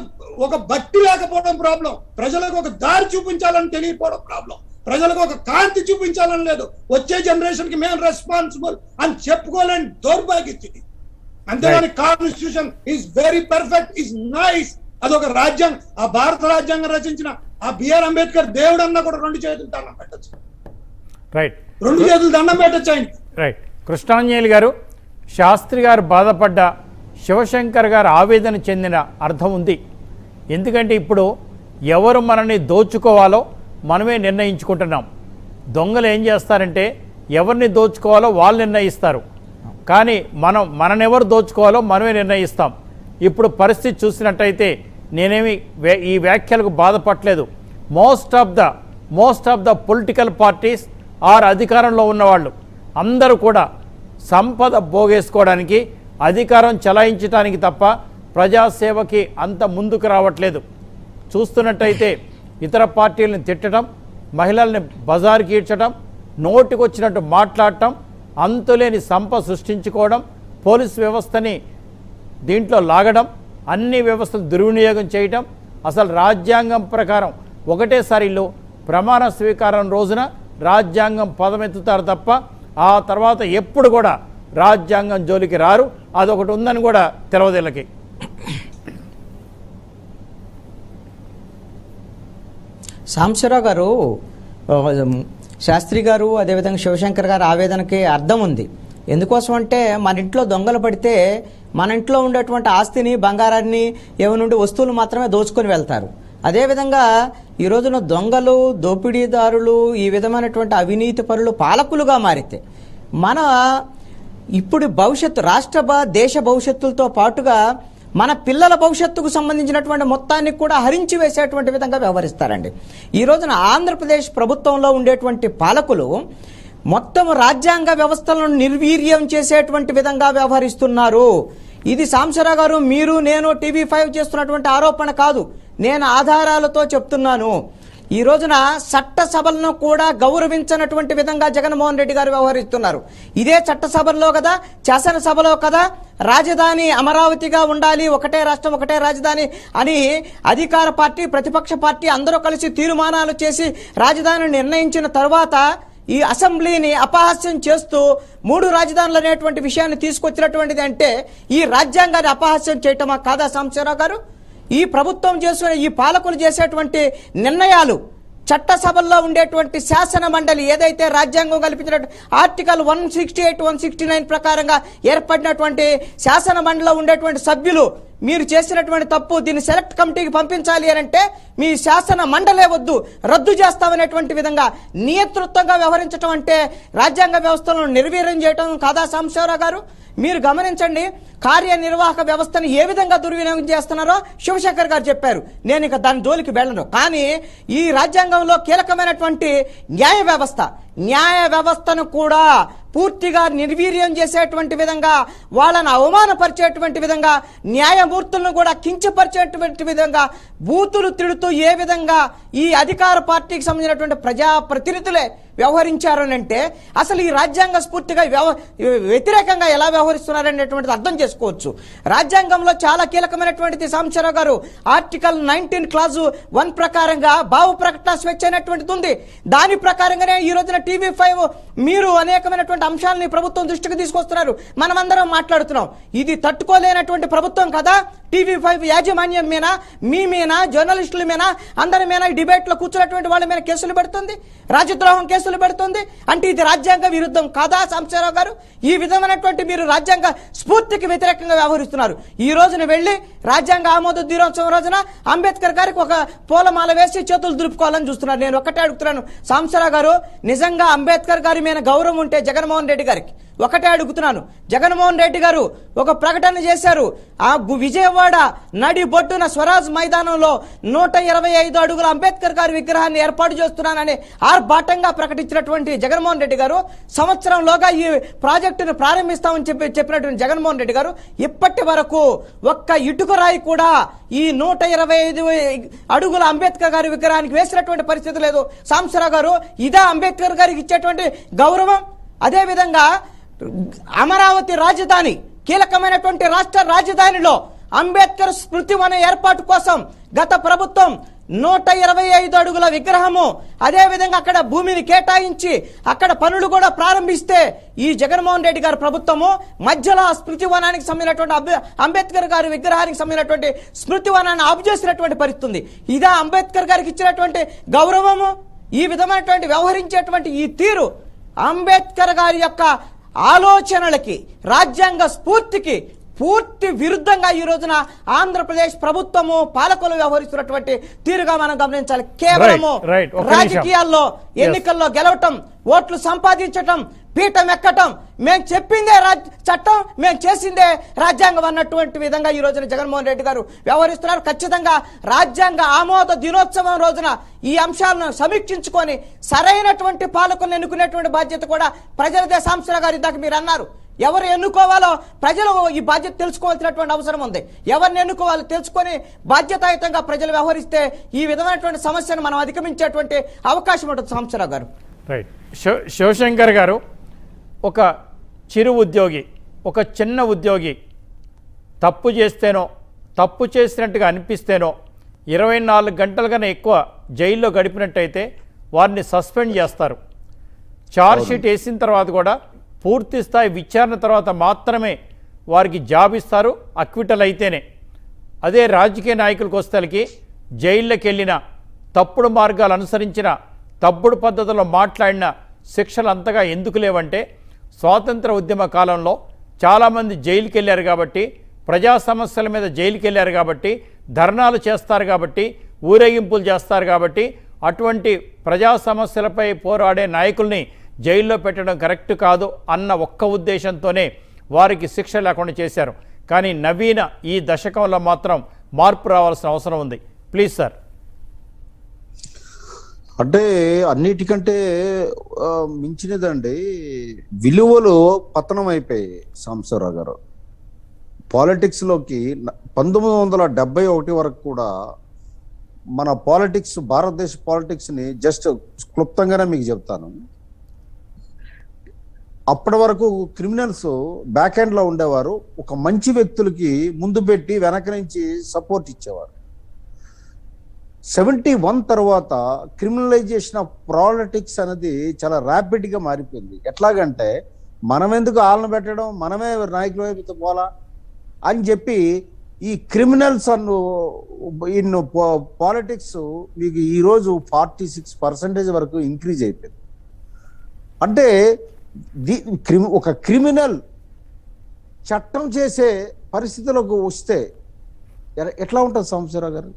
ఒక భక్తి లేకపోవడం ప్రాబ్లం, ప్రజలకు ఒక దారి చూపించాలని తెలియకపోవడం ప్రాబ్లం, ప్రజలకు ఒక కాంతి చూపించాలని లేదు, వచ్చే జనరేషన్ కి మేము రెస్పాన్సిబుల్ అని చెప్పుకోలేని దౌర్భాగ్య స్థితి. అంతేగాని constitution is very perfect, is nice, అదొక రాజ్యాంగం. ఆ భారత రాజ్యాంగం రచించిన ఆ బిఆర్ అంబేద్కర్ దేవుడు అన్నా కూడా 2 చేతులు దండం పెట్టచ్చు. రైట్ 2 చేతులు దండం పెట్టచ్చు ఆయన. రైట్. కృష్ణాంజలి గారు, శాస్త్రి గారు బాధపడ్డ, శివశంకర్ గారు ఆవేదన చెందిన అర్థం ఉంది. ఎందుకంటే ఇప్పుడు ఎవరు మనల్ని దోచుకోవాలో మనమే నిర్ణయించుకుంటున్నాం. దొంగలు ఏం చేస్తారంటే ఎవరిని దోచుకోవాలో వాళ్ళు నిర్ణయిస్తారు, కానీ మననెవరు దోచుకోవాలో మనమే నిర్ణయిస్తాం. ఇప్పుడు పరిస్థితి చూసినట్టయితే నేనేమి ఈ వ్యాఖ్యలకు బాధపడలేదు. Most of the political parties are అధికారంలో ఉన్నవాళ్ళు అందరూ కూడా సంపద భోగేసుకోవడానికి, అధికారం చలాయించడానికి తప్ప ప్రజాసేవకి అంత ముందుకు రావట్లేదు. చూస్తున్నట్టయితే ఇతర పార్టీలను తిట్టడం, మహిళల్ని బజారుకి ఈడ్చడం, నోటికొచ్చినట్టు మాట్లాడటం, అంతులేని సంపద సృష్టించుకోవడం, పోలీస్ వ్యవస్థని దీంట్లో లాగడం, అన్ని వ్యవస్థలు దుర్వినియోగం చేయటం. అసలు రాజ్యాంగం ప్రకారం ఒకటేసారిలో ప్రమాణ స్వీకారం రోజున రాజ్యాంగం పదమెత్తుతారు తప్ప ఆ తర్వాత ఎప్పుడు కూడా రాజ్యాంగం జోలికి రారు. అదొకటి ఉందని కూడా తెలవదు వీళ్ళకి. సాంబశివరావు గారు, శాస్త్రి గారు అదేవిధంగా శివశంకర్ గారు ఆవేదనకి అర్థం ఉంది. ఎందుకోసం అంటే మన ఇంట్లో దొంగలు పడితే మన ఇంట్లో ఉండేటువంటి ఆస్తిని, బంగారాన్ని, ఏమనుండి వస్తువులు మాత్రమే దోచుకొని వెళ్తారు. అదేవిధంగా ఈ రోజున దొంగలు, దోపిడీదారులు, ఈ విధమైనటువంటి అవినీతి పరులు పాలకులుగా మారితే మన ఇప్పుడు భవిష్యత్తు, దేశ భవిష్యత్తులతో పాటుగా మన పిల్లల భవిష్యత్తుకు సంబంధించినటువంటి మొత్తాన్ని కూడా హరించి వేసేటువంటి విధంగా వ్యవహరిస్తారండి. ఈ రోజున ఆంధ్రప్రదేశ్ ప్రభుత్వంలో ఉండేటువంటి పాలకులు మొత్తం రాజ్యాంగ వ్యవస్థలను నిర్వీర్యం చేసేటువంటి విధంగా వ్యవహరిస్తున్నారు. ఇది సాంబశివరావు గారు, మీరు, నేను TV5 చేస్తున్నటువంటి ఆరోపణ కాదు, నేను ఆధారాలతో చెప్తున్నాను. ఈ రోజున చట్టసభలను కూడా గౌరవించినటువంటి విధంగా జగన్మోహన్ రెడ్డి గారు వ్యవహరిస్తున్నారు. ఇదే చట్టసభలో కదా, శాసనసభలో కదా రాజధాని అమరావతిగా ఉండాలి, ఒకటే రాష్ట్రం ఒకటే రాజధాని అని అధికార పార్టీ, ప్రతిపక్ష పార్టీ అందరూ కలిసి తీర్మానాలు చేసి రాజధానిని నిర్ణయించిన తర్వాత ఈ అసెంబ్లీని అపహాస్యం చేస్తూ 3 రాజధానులు అనేటువంటి విషయాన్ని తీసుకొచ్చినటువంటిది అంటే ఈ రాజ్యాంగాన్ని అపహాస్యం చేయటమా కాదా సాంబశివరావు గారు? ఈ ప్రభుత్వం చేసిన, ఈ పాలకులు చేసేటువంటి నిర్ణయాలు, చట్టసభల్లో ఉండేటువంటి శాసన మండలి ఏదైతే రాజ్యాంగం కల్పించినట్టు ఆర్టికల్ 168, 169 ప్రకారంగా ఏర్పడినటువంటి శాసన మండలిలో ఉండేటువంటి సభ్యులు మీరు చేసినటువంటి తప్పు, దీన్ని సెలెక్ట్ కమిటీకి పంపించాలి అని అంటే మీ శాసన మండలే వద్దు, రద్దు చేస్తామనేటువంటి విధంగా నియంతృత్వంగా వ్యవహరించడం అంటే రాజ్యాంగ వ్యవస్థలను నిర్వీర్యం చేయడం కాదా సాంబశివరావు గారు? మీరు గమనించండి, కార్యనిర్వాహక వ్యవస్థను ఏ విధంగా దుర్వినియోగం చేస్తున్నారో శివశంకర్ గారు చెప్పారు. నేను ఇక దాని జోలికి వెళ్ళను. కానీ ఈ రాజ్యాంగంలో కీలకమైనటువంటి న్యాయ వ్యవస్థను కూడా పూర్తిగా నిర్వీర్యం చేసేటువంటి విధంగా, వాళ్ళను అవమానపరిచేటువంటి విధంగా, న్యాయమూర్తులను కూడా కించపరిచేటువంటి విధంగా బూతులు తిడుతూ ఏ విధంగా ఈ అధికార పార్టీకి సంబంధించినటువంటి ప్రజాప్రతినిధులే వ్యవహరించారనంటే అసలు ఈ రాజ్యాంగ స్ఫూర్తిగా వ్యతిరేకంగా ఎలా వ్యవహరిస్తున్నారనేటువంటిది అర్థం చేసుకోవచ్చు. రాజ్యాంగంలో చాలా కీలకమైనటువంటిది సాంబశివరావు గారు, ఆర్టికల్ 19 క్లాజు 1 ప్రకారంగా భావ ప్రకటన స్వేచ్ఛ అనేటువంటిది ఉంది. దాని ప్రకారంగానే ఈ రోజున TV5 మీరు అనేకమైనటువంటి అంశాలని ప్రభుత్వం దృష్టికి తీసుకొస్తున్నారు, మనమందరం మాట్లాడుతున్నాం. ఇది తట్టుకోలేనటువంటి ప్రభుత్వం కదా TV5 యాజమాన్యం మీద, మీ మీద, జర్నలిస్టుల మీద, అందరి మీద డిబేట్ లో కూర్చున్నటువంటి వాళ్ళ మీద కేసులు పెడుతుంది, రాజద్రోహం కేసులు పెడుతుంది. అంటే ఇది రాజ్యాంగ విరుద్ధం కాదా సాంబశివరావు గారు? ఈ విధమైనటువంటి మీరు రాజ్యాంగ స్ఫూర్తికి వ్యతిరేకంగా వ్యవహరిస్తున్నారు. ఈ రోజున వెళ్లి రాజ్యాంగ ఆమోద దినోత్సవం రోజున అంబేద్కర్ గారికి ఒక పూలమాల వేసి చేతులు దులుపుకోవాలని చూస్తున్నారు. నేను ఒకటే అడుగుతున్నాను సాంబశివరావు గారు, నిజంగా అంబేద్కర్ గారి మీద గౌరవం ఉంటే జగన్మోహన్ రెడ్డి గారికి ఒకటే అడుగుతున్నాను. జగన్మోహన్ రెడ్డి గారు ఒక ప్రకటన చేశారు, ఆ విజయవాడ నడి బొడ్డున స్వరాజ్ మైదానంలో 125 అడుగుల అంబేద్కర్ గారి విగ్రహాన్ని ఏర్పాటు చేస్తున్నానని ఆర్భాటంగా ప్రకటించినటువంటి జగన్మోహన్ రెడ్డి గారు, సంవత్సరంలోగా ఈ ప్రాజెక్టును ప్రారంభిస్తామని చెప్పినటువంటి జగన్మోహన్ రెడ్డి గారు ఇప్పటి వరకు ఒక్క ఇటుక రాయి కూడా ఈ 125 అడుగుల అంబేద్కర్ గారి విగ్రహానికి వేసినటువంటి పరిస్థితి లేదు. సాంబశివరావు గారు, ఇదా అంబేద్కర్ గారికి ఇచ్చేటువంటి గౌరవం? అదేవిధంగా అమరావతి రాజధాని, కీలకమైనటువంటి రాష్ట్ర రాజధానిలో అంబేద్కర్ స్మృతి వన ఏర్పాటు కోసం గత ప్రభుత్వం 125 అడుగుల విగ్రహము, అదే విధంగా అక్కడ భూమిని కేటాయించి అక్కడ పనులు కూడా ప్రారంభిస్తే ఈ జగన్మోహన్ రెడ్డి గారి ప్రభుత్వము మధ్యలో స్మృతివనానికి సంబంధించినటువంటి అంబేద్కర్ గారి విగ్రహానికి సంబంధించినటువంటి స్మృతివనాన్ని ఆపు చేసినటువంటి పరిస్థితి ఉంది. ఇదా అంబేద్కర్ గారికి ఇచ్చినటువంటి గౌరవము? ఈ విధమైనటువంటి వ్యవహరించేటువంటి ఈ తీరు అంబేద్కర్ గారి యొక్క ఆలోచనలకి, రాజ్యాంగ స్ఫూర్తికి పూర్తి విరుద్ధంగా ఈ రోజున ఆంధ్రప్రదేశ్ ప్రభుత్వము, పాలకులు వ్యవహరిస్తున్నటువంటి తీరుగా మనం గమనించాలి. కేవలము Right. ఒక నిమిషం. రాజకీయాల్లో ఎన్నికల్లో గెలవటం, ఓట్లు సంపాదించటం, పీఠం ఎక్కటం, మేము చెప్పిందే చట్టం, మేము చేసిందే రాజ్యాంగం అన్నటువంటి విధంగా ఈ రోజున జగన్మోహన్ రెడ్డి గారు వ్యవహరిస్తున్నారు. ఖచ్చితంగా రాజ్యాంగ ఆమోద దినోత్సవం రోజున ఈ అంశాలను సమీక్షించుకొని సరైనటువంటి పాలకులను ఎన్నుకునేటువంటి బాధ్యత కూడా ప్రజలదే. సాంబశివరావు గారు ఇందాక మీరు అన్నారు, ఎవరు ఎన్నుకోవాలో ప్రజలు ఈ బాధ్యత తెలుసుకోవాల్సినటువంటి అవసరం ఉంది. ఎవరిని ఎన్నుకోవాలో తెలుసుకొని బాధ్యతాయుతంగా ప్రజలు వ్యవహరిస్తే ఈ విధమైనటువంటి సమస్యను మనం అధిగమించేటువంటి అవకాశం ఉంటుంది. సాంబశివరావు గారు. రైట్. శివశంకర్ గారు, ఒక చిరు ఉద్యోగి, ఒక చిన్న ఉద్యోగి తప్పు చేస్తేనో, తప్పు చేసినట్టుగా అనిపిస్తేనో 24 గంటల కన్నా ఎక్కువ జైల్లో గడిపినట్టయితే వారిని సస్పెండ్ చేస్తారు. ఛార్జ్ షీట్ వేసిన తర్వాత కూడా పూర్తి స్థాయి విచారణ తర్వాత మాత్రమే వారికి జాబ్ ఇస్తారు, అక్విటల్ అయితేనే. అదే రాజకీయ నాయకులకు వస్తేకి జైల్లోకి వెళ్ళిన, తప్పుడు మార్గాలు అనుసరించిన, తప్పుడు పద్ధతిలో మాట్లాడిన శిక్షలు అంతగా ఎందుకు లేవంటే, స్వాతంత్ర ఉద్యమ కాలంలో చాలామంది జైలుకి వెళ్ళారు కాబట్టి, ప్రజా సమస్యల మీద జైలుకి వెళ్ళారు కాబట్టి, ధర్నాలు చేస్తారు కాబట్టి, ఊరేగింపులు చేస్తారు కాబట్టి, అటువంటి ప్రజా సమస్యలపై పోరాడే నాయకుల్ని జైల్లో పెట్టడం కరెక్ట్ కాదు అన్న ఒక్క ఉద్దేశంతోనే వారికి శిక్ష లేకుండా చేశారు. కానీ నవీన ఈ దశకంలో మాత్రం మార్పు రావాల్సిన అవసరం ఉంది. Please sir. అంటే అన్నిటికంటే మించినదండి, విలువలు పతనం అయిపోయాయి. సాంబశివరావు గారు, పాలిటిక్స్లోకి 1971 వరకు కూడా మన పాలిటిక్స్, భారతదేశ పాలిటిక్స్ని జస్ట్ క్లుప్తంగానే మీకు చెప్తాను. అప్పటి వరకు క్రిమినల్స్ బ్యాక్ ఎండ్లో ఉండేవారు, ఒక మంచి వ్యక్తులకి ముందు పెట్టి వెనక నుంచి సపోర్ట్ ఇచ్చేవారు. 71 తర్వాత క్రిమినలైజేషన్ ఆఫ్ పాలిటిక్స్ అనేది చాలా ర్యాపిడ్గా మారిపోయింది. ఎట్లాగంటే మనం ఎందుకు ఆళ్ళను పెట్టడం, మనమే నాయకుల వైపు పోలా అని చెప్పి ఈ క్రిమినల్స్ అను ఇన్ పాలిటిక్స్ మీకు ఈరోజు 46% వరకు ఇంక్రీజ్ అయిపోయింది. అంటే ఒక క్రిమినల్ చట్టం చేసే పరిస్థితులకు వస్తే ఎట్లా ఉంటుంది సాంబశివరావు గారు?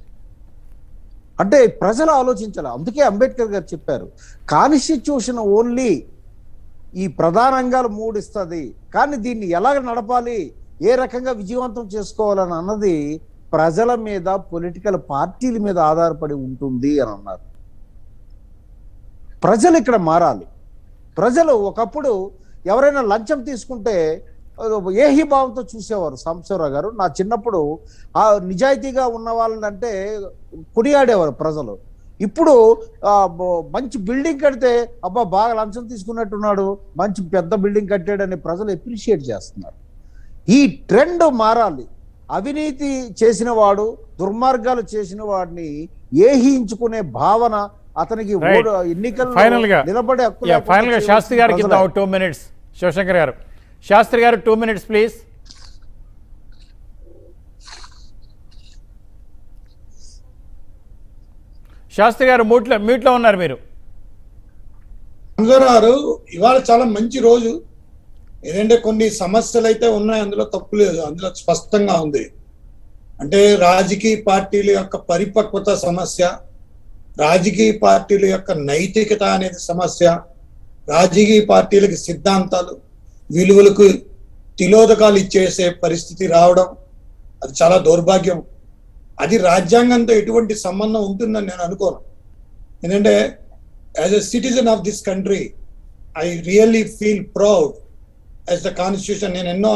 అంటే ప్రజలు ఆలోచించాలి. అందుకే అంబేద్కర్ గారు చెప్పారు, కాన్స్టిట్యూషన్ ఓన్లీ ఈ ప్రధానంగాలు 3 ఇస్తుంది, కానీ దీన్ని ఎలా నడపాలి, ఏ రకంగా విజయవంతం చేసుకోవాలని అన్నది ప్రజల మీద, పొలిటికల్ పార్టీల మీద ఆధారపడి ఉంటుంది అని అన్నారు. ప్రజలు ఇక్కడ మారాలి. ప్రజలు ఒకప్పుడు ఎవరైనా లంచం తీసుకుంటే ఏహీ భావంతో చూసేవారు. సాంబశివరావు గారు, నా చిన్నప్పుడు ఆ నిజాయితీగా ఉన్న వాళ్ళంటే కొనియాడేవారు ప్రజలు. ఇప్పుడు మంచి బిల్డింగ్ కడితే అబ్బా బాగా లంచం తీసుకున్నట్టున్నాడు, మంచి పెద్ద బిల్డింగ్ కట్టాడని ప్రజలు అప్రిషియేట్ చేస్తున్నారు. ఈ ట్రెండ్ మారాలి. అవినీతి చేసిన వాడు, దుర్మార్గాలు చేసిన వాడిని ఏహించుకునే భావన అతనికి ఎన్నికల్లో నిలబడే హక్కు. ఫైనల్ గా శాస్త్రి గారికి ఇద్దాం 2 minutes. శివశంకర్ గారు, శాస్త్రి గారు 2 minutes ప్లీజ్. శాస్త్రి గారు మ్యూట్లో ఉన్నారు మీరు. గారు, ఇవాళ చాలా మంచి రోజు. ఏదంటే కొన్ని సమస్యలు అయితే ఉన్నాయి, అందులో తప్పు లేదు, అందులో స్పష్టంగా ఉంది. అంటే రాజకీయ పార్టీల యొక్క పరిపక్వత సమస్య, రాజకీయ పార్టీల యొక్క నైతికత అనేది సమస్య, రాజకీయ పార్టీలకి సిద్ధాంతాలు, విలువలకు తిలోదకాలు ఇచ్చేసే పరిస్థితి రావడం, అది చాలా దౌర్భాగ్యం. అది రాజ్యాంగంతో ఎటువంటి సంబంధం ఉంటుందని నేను అనుకోను. ఎందుకంటే as a citizen of this country I really feel proud as the constitution. నేను ఎన్నో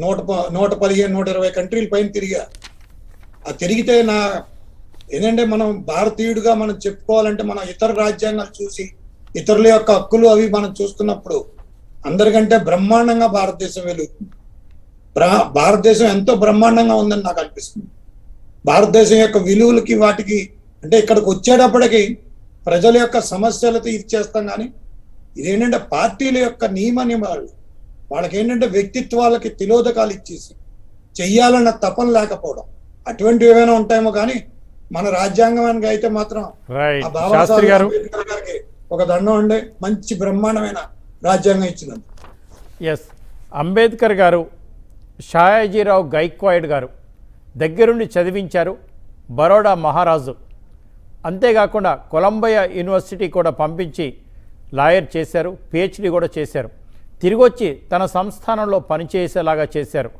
115, 120 కంట్రీల పైన తిరిగా. ఆ తిరిగితే ఏంటంటే మనం భారతీయుడిగా మనం చెప్పుకోవాలంటే మనం ఇతర రాజ్యాంగాలు చూసి ఇతరుల యొక్క హక్కులు అవి మనం చూస్తున్నప్పుడు అందరికంటే బ్రహ్మాండంగా భారతదేశం వెలుగుతుంది. భారతదేశం ఎంతో బ్రహ్మాండంగా ఉందని నాకు అనిపిస్తుంది. భారతదేశం యొక్క విలువలకి వాటికి అంటే ఇక్కడికి వచ్చేటప్పటికి ప్రజల యొక్క సమస్యలతో ఇచ్చేస్తాం, కానీ ఇదేంటంటే పార్టీల యొక్క నియమాలు వాళ్ళకి ఏంటంటే వ్యక్తిత్వాలకి తిలోదకాలు ఇచ్చేసి చెయ్యాలన్న తపన లేకపోవడం అటువంటివి ఏమైనా ఉంటాయేమో, కానీ మన రాజ్యాంగానికి అయితే మాత్రం రైట్ ఆ శాస్త్రి బాబాసాహెబ్ గారు. అంబేద్కర్ గారికి ఒక దండం ఉండే మంచి బ్రహ్మాండమైన రాజ్యాంగం ఇచ్చినందుకు. ఎస్, అంబేద్కర్ గారు షాయాజీరావు గైక్వాడ్ గారు దగ్గరుండి చదివించారు, బరోడా మహారాజు. అంతేకాకుండా కొలంబియా యూనివర్సిటీ కూడా పంపించి లాయర్ చేశారు, పిహెచ్డి కూడా చేశారు. తిరిగొచ్చి తన సంస్థానంలో పనిచేసేలాగా చేశారు.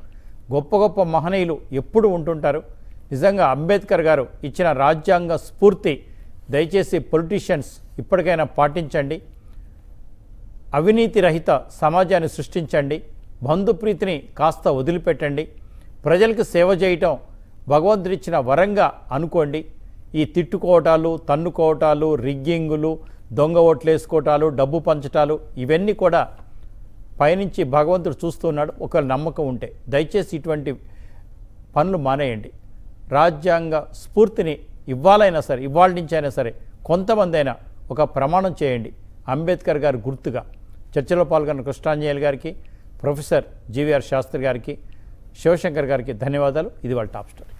గొప్ప గొప్ప మహనీయులు ఎప్పుడు ఉంటుంటారు. నిజంగా అంబేద్కర్ గారు ఇచ్చిన రాజ్యాంగ స్ఫూర్తి దయచేసి పొలిటీషియన్స్ ఇప్పటికైనా పాటించండి. అవినీతి రహిత సమాజాన్ని సృష్టించండి. బంధుప్రీతిని కాస్త వదిలిపెట్టండి. ప్రజలకు సేవ చేయటం భగవంతుడిచ్చిన వరంగా అనుకోండి. ఈ తిట్టుకోవటాలు, తన్నుకోవటాలు, రిగ్గింగులు, దొంగ ఓట్లేసుకోవటాలు, డబ్బు పంచటాలు ఇవన్నీ కూడా పైనుంచి భగవంతుడు చూస్తున్నాడు. ఒక నమ్మకం ఉంటే దయచేసి ఇటువంటి పనులు మానేయండి. రాజ్యాంగ స్ఫూర్తిని ఇవ్వాలైనా సరే, ఇవాళ నుంచి అయినా సరే కొంతమంది అయినా ఒక ప్రమాణం చేయండి అంబేద్కర్ గారు గుర్తుగా. చర్చలో పాల్గొన్న కృష్ణాంజనేయులు గారికి, ప్రొఫెసర్ జీవీఆర్ శాస్త్రి గారికి, శివశంకర్ గారికి ధన్యవాదాలు. ఇది వాళ్ళ టాప్ స్టోరీ.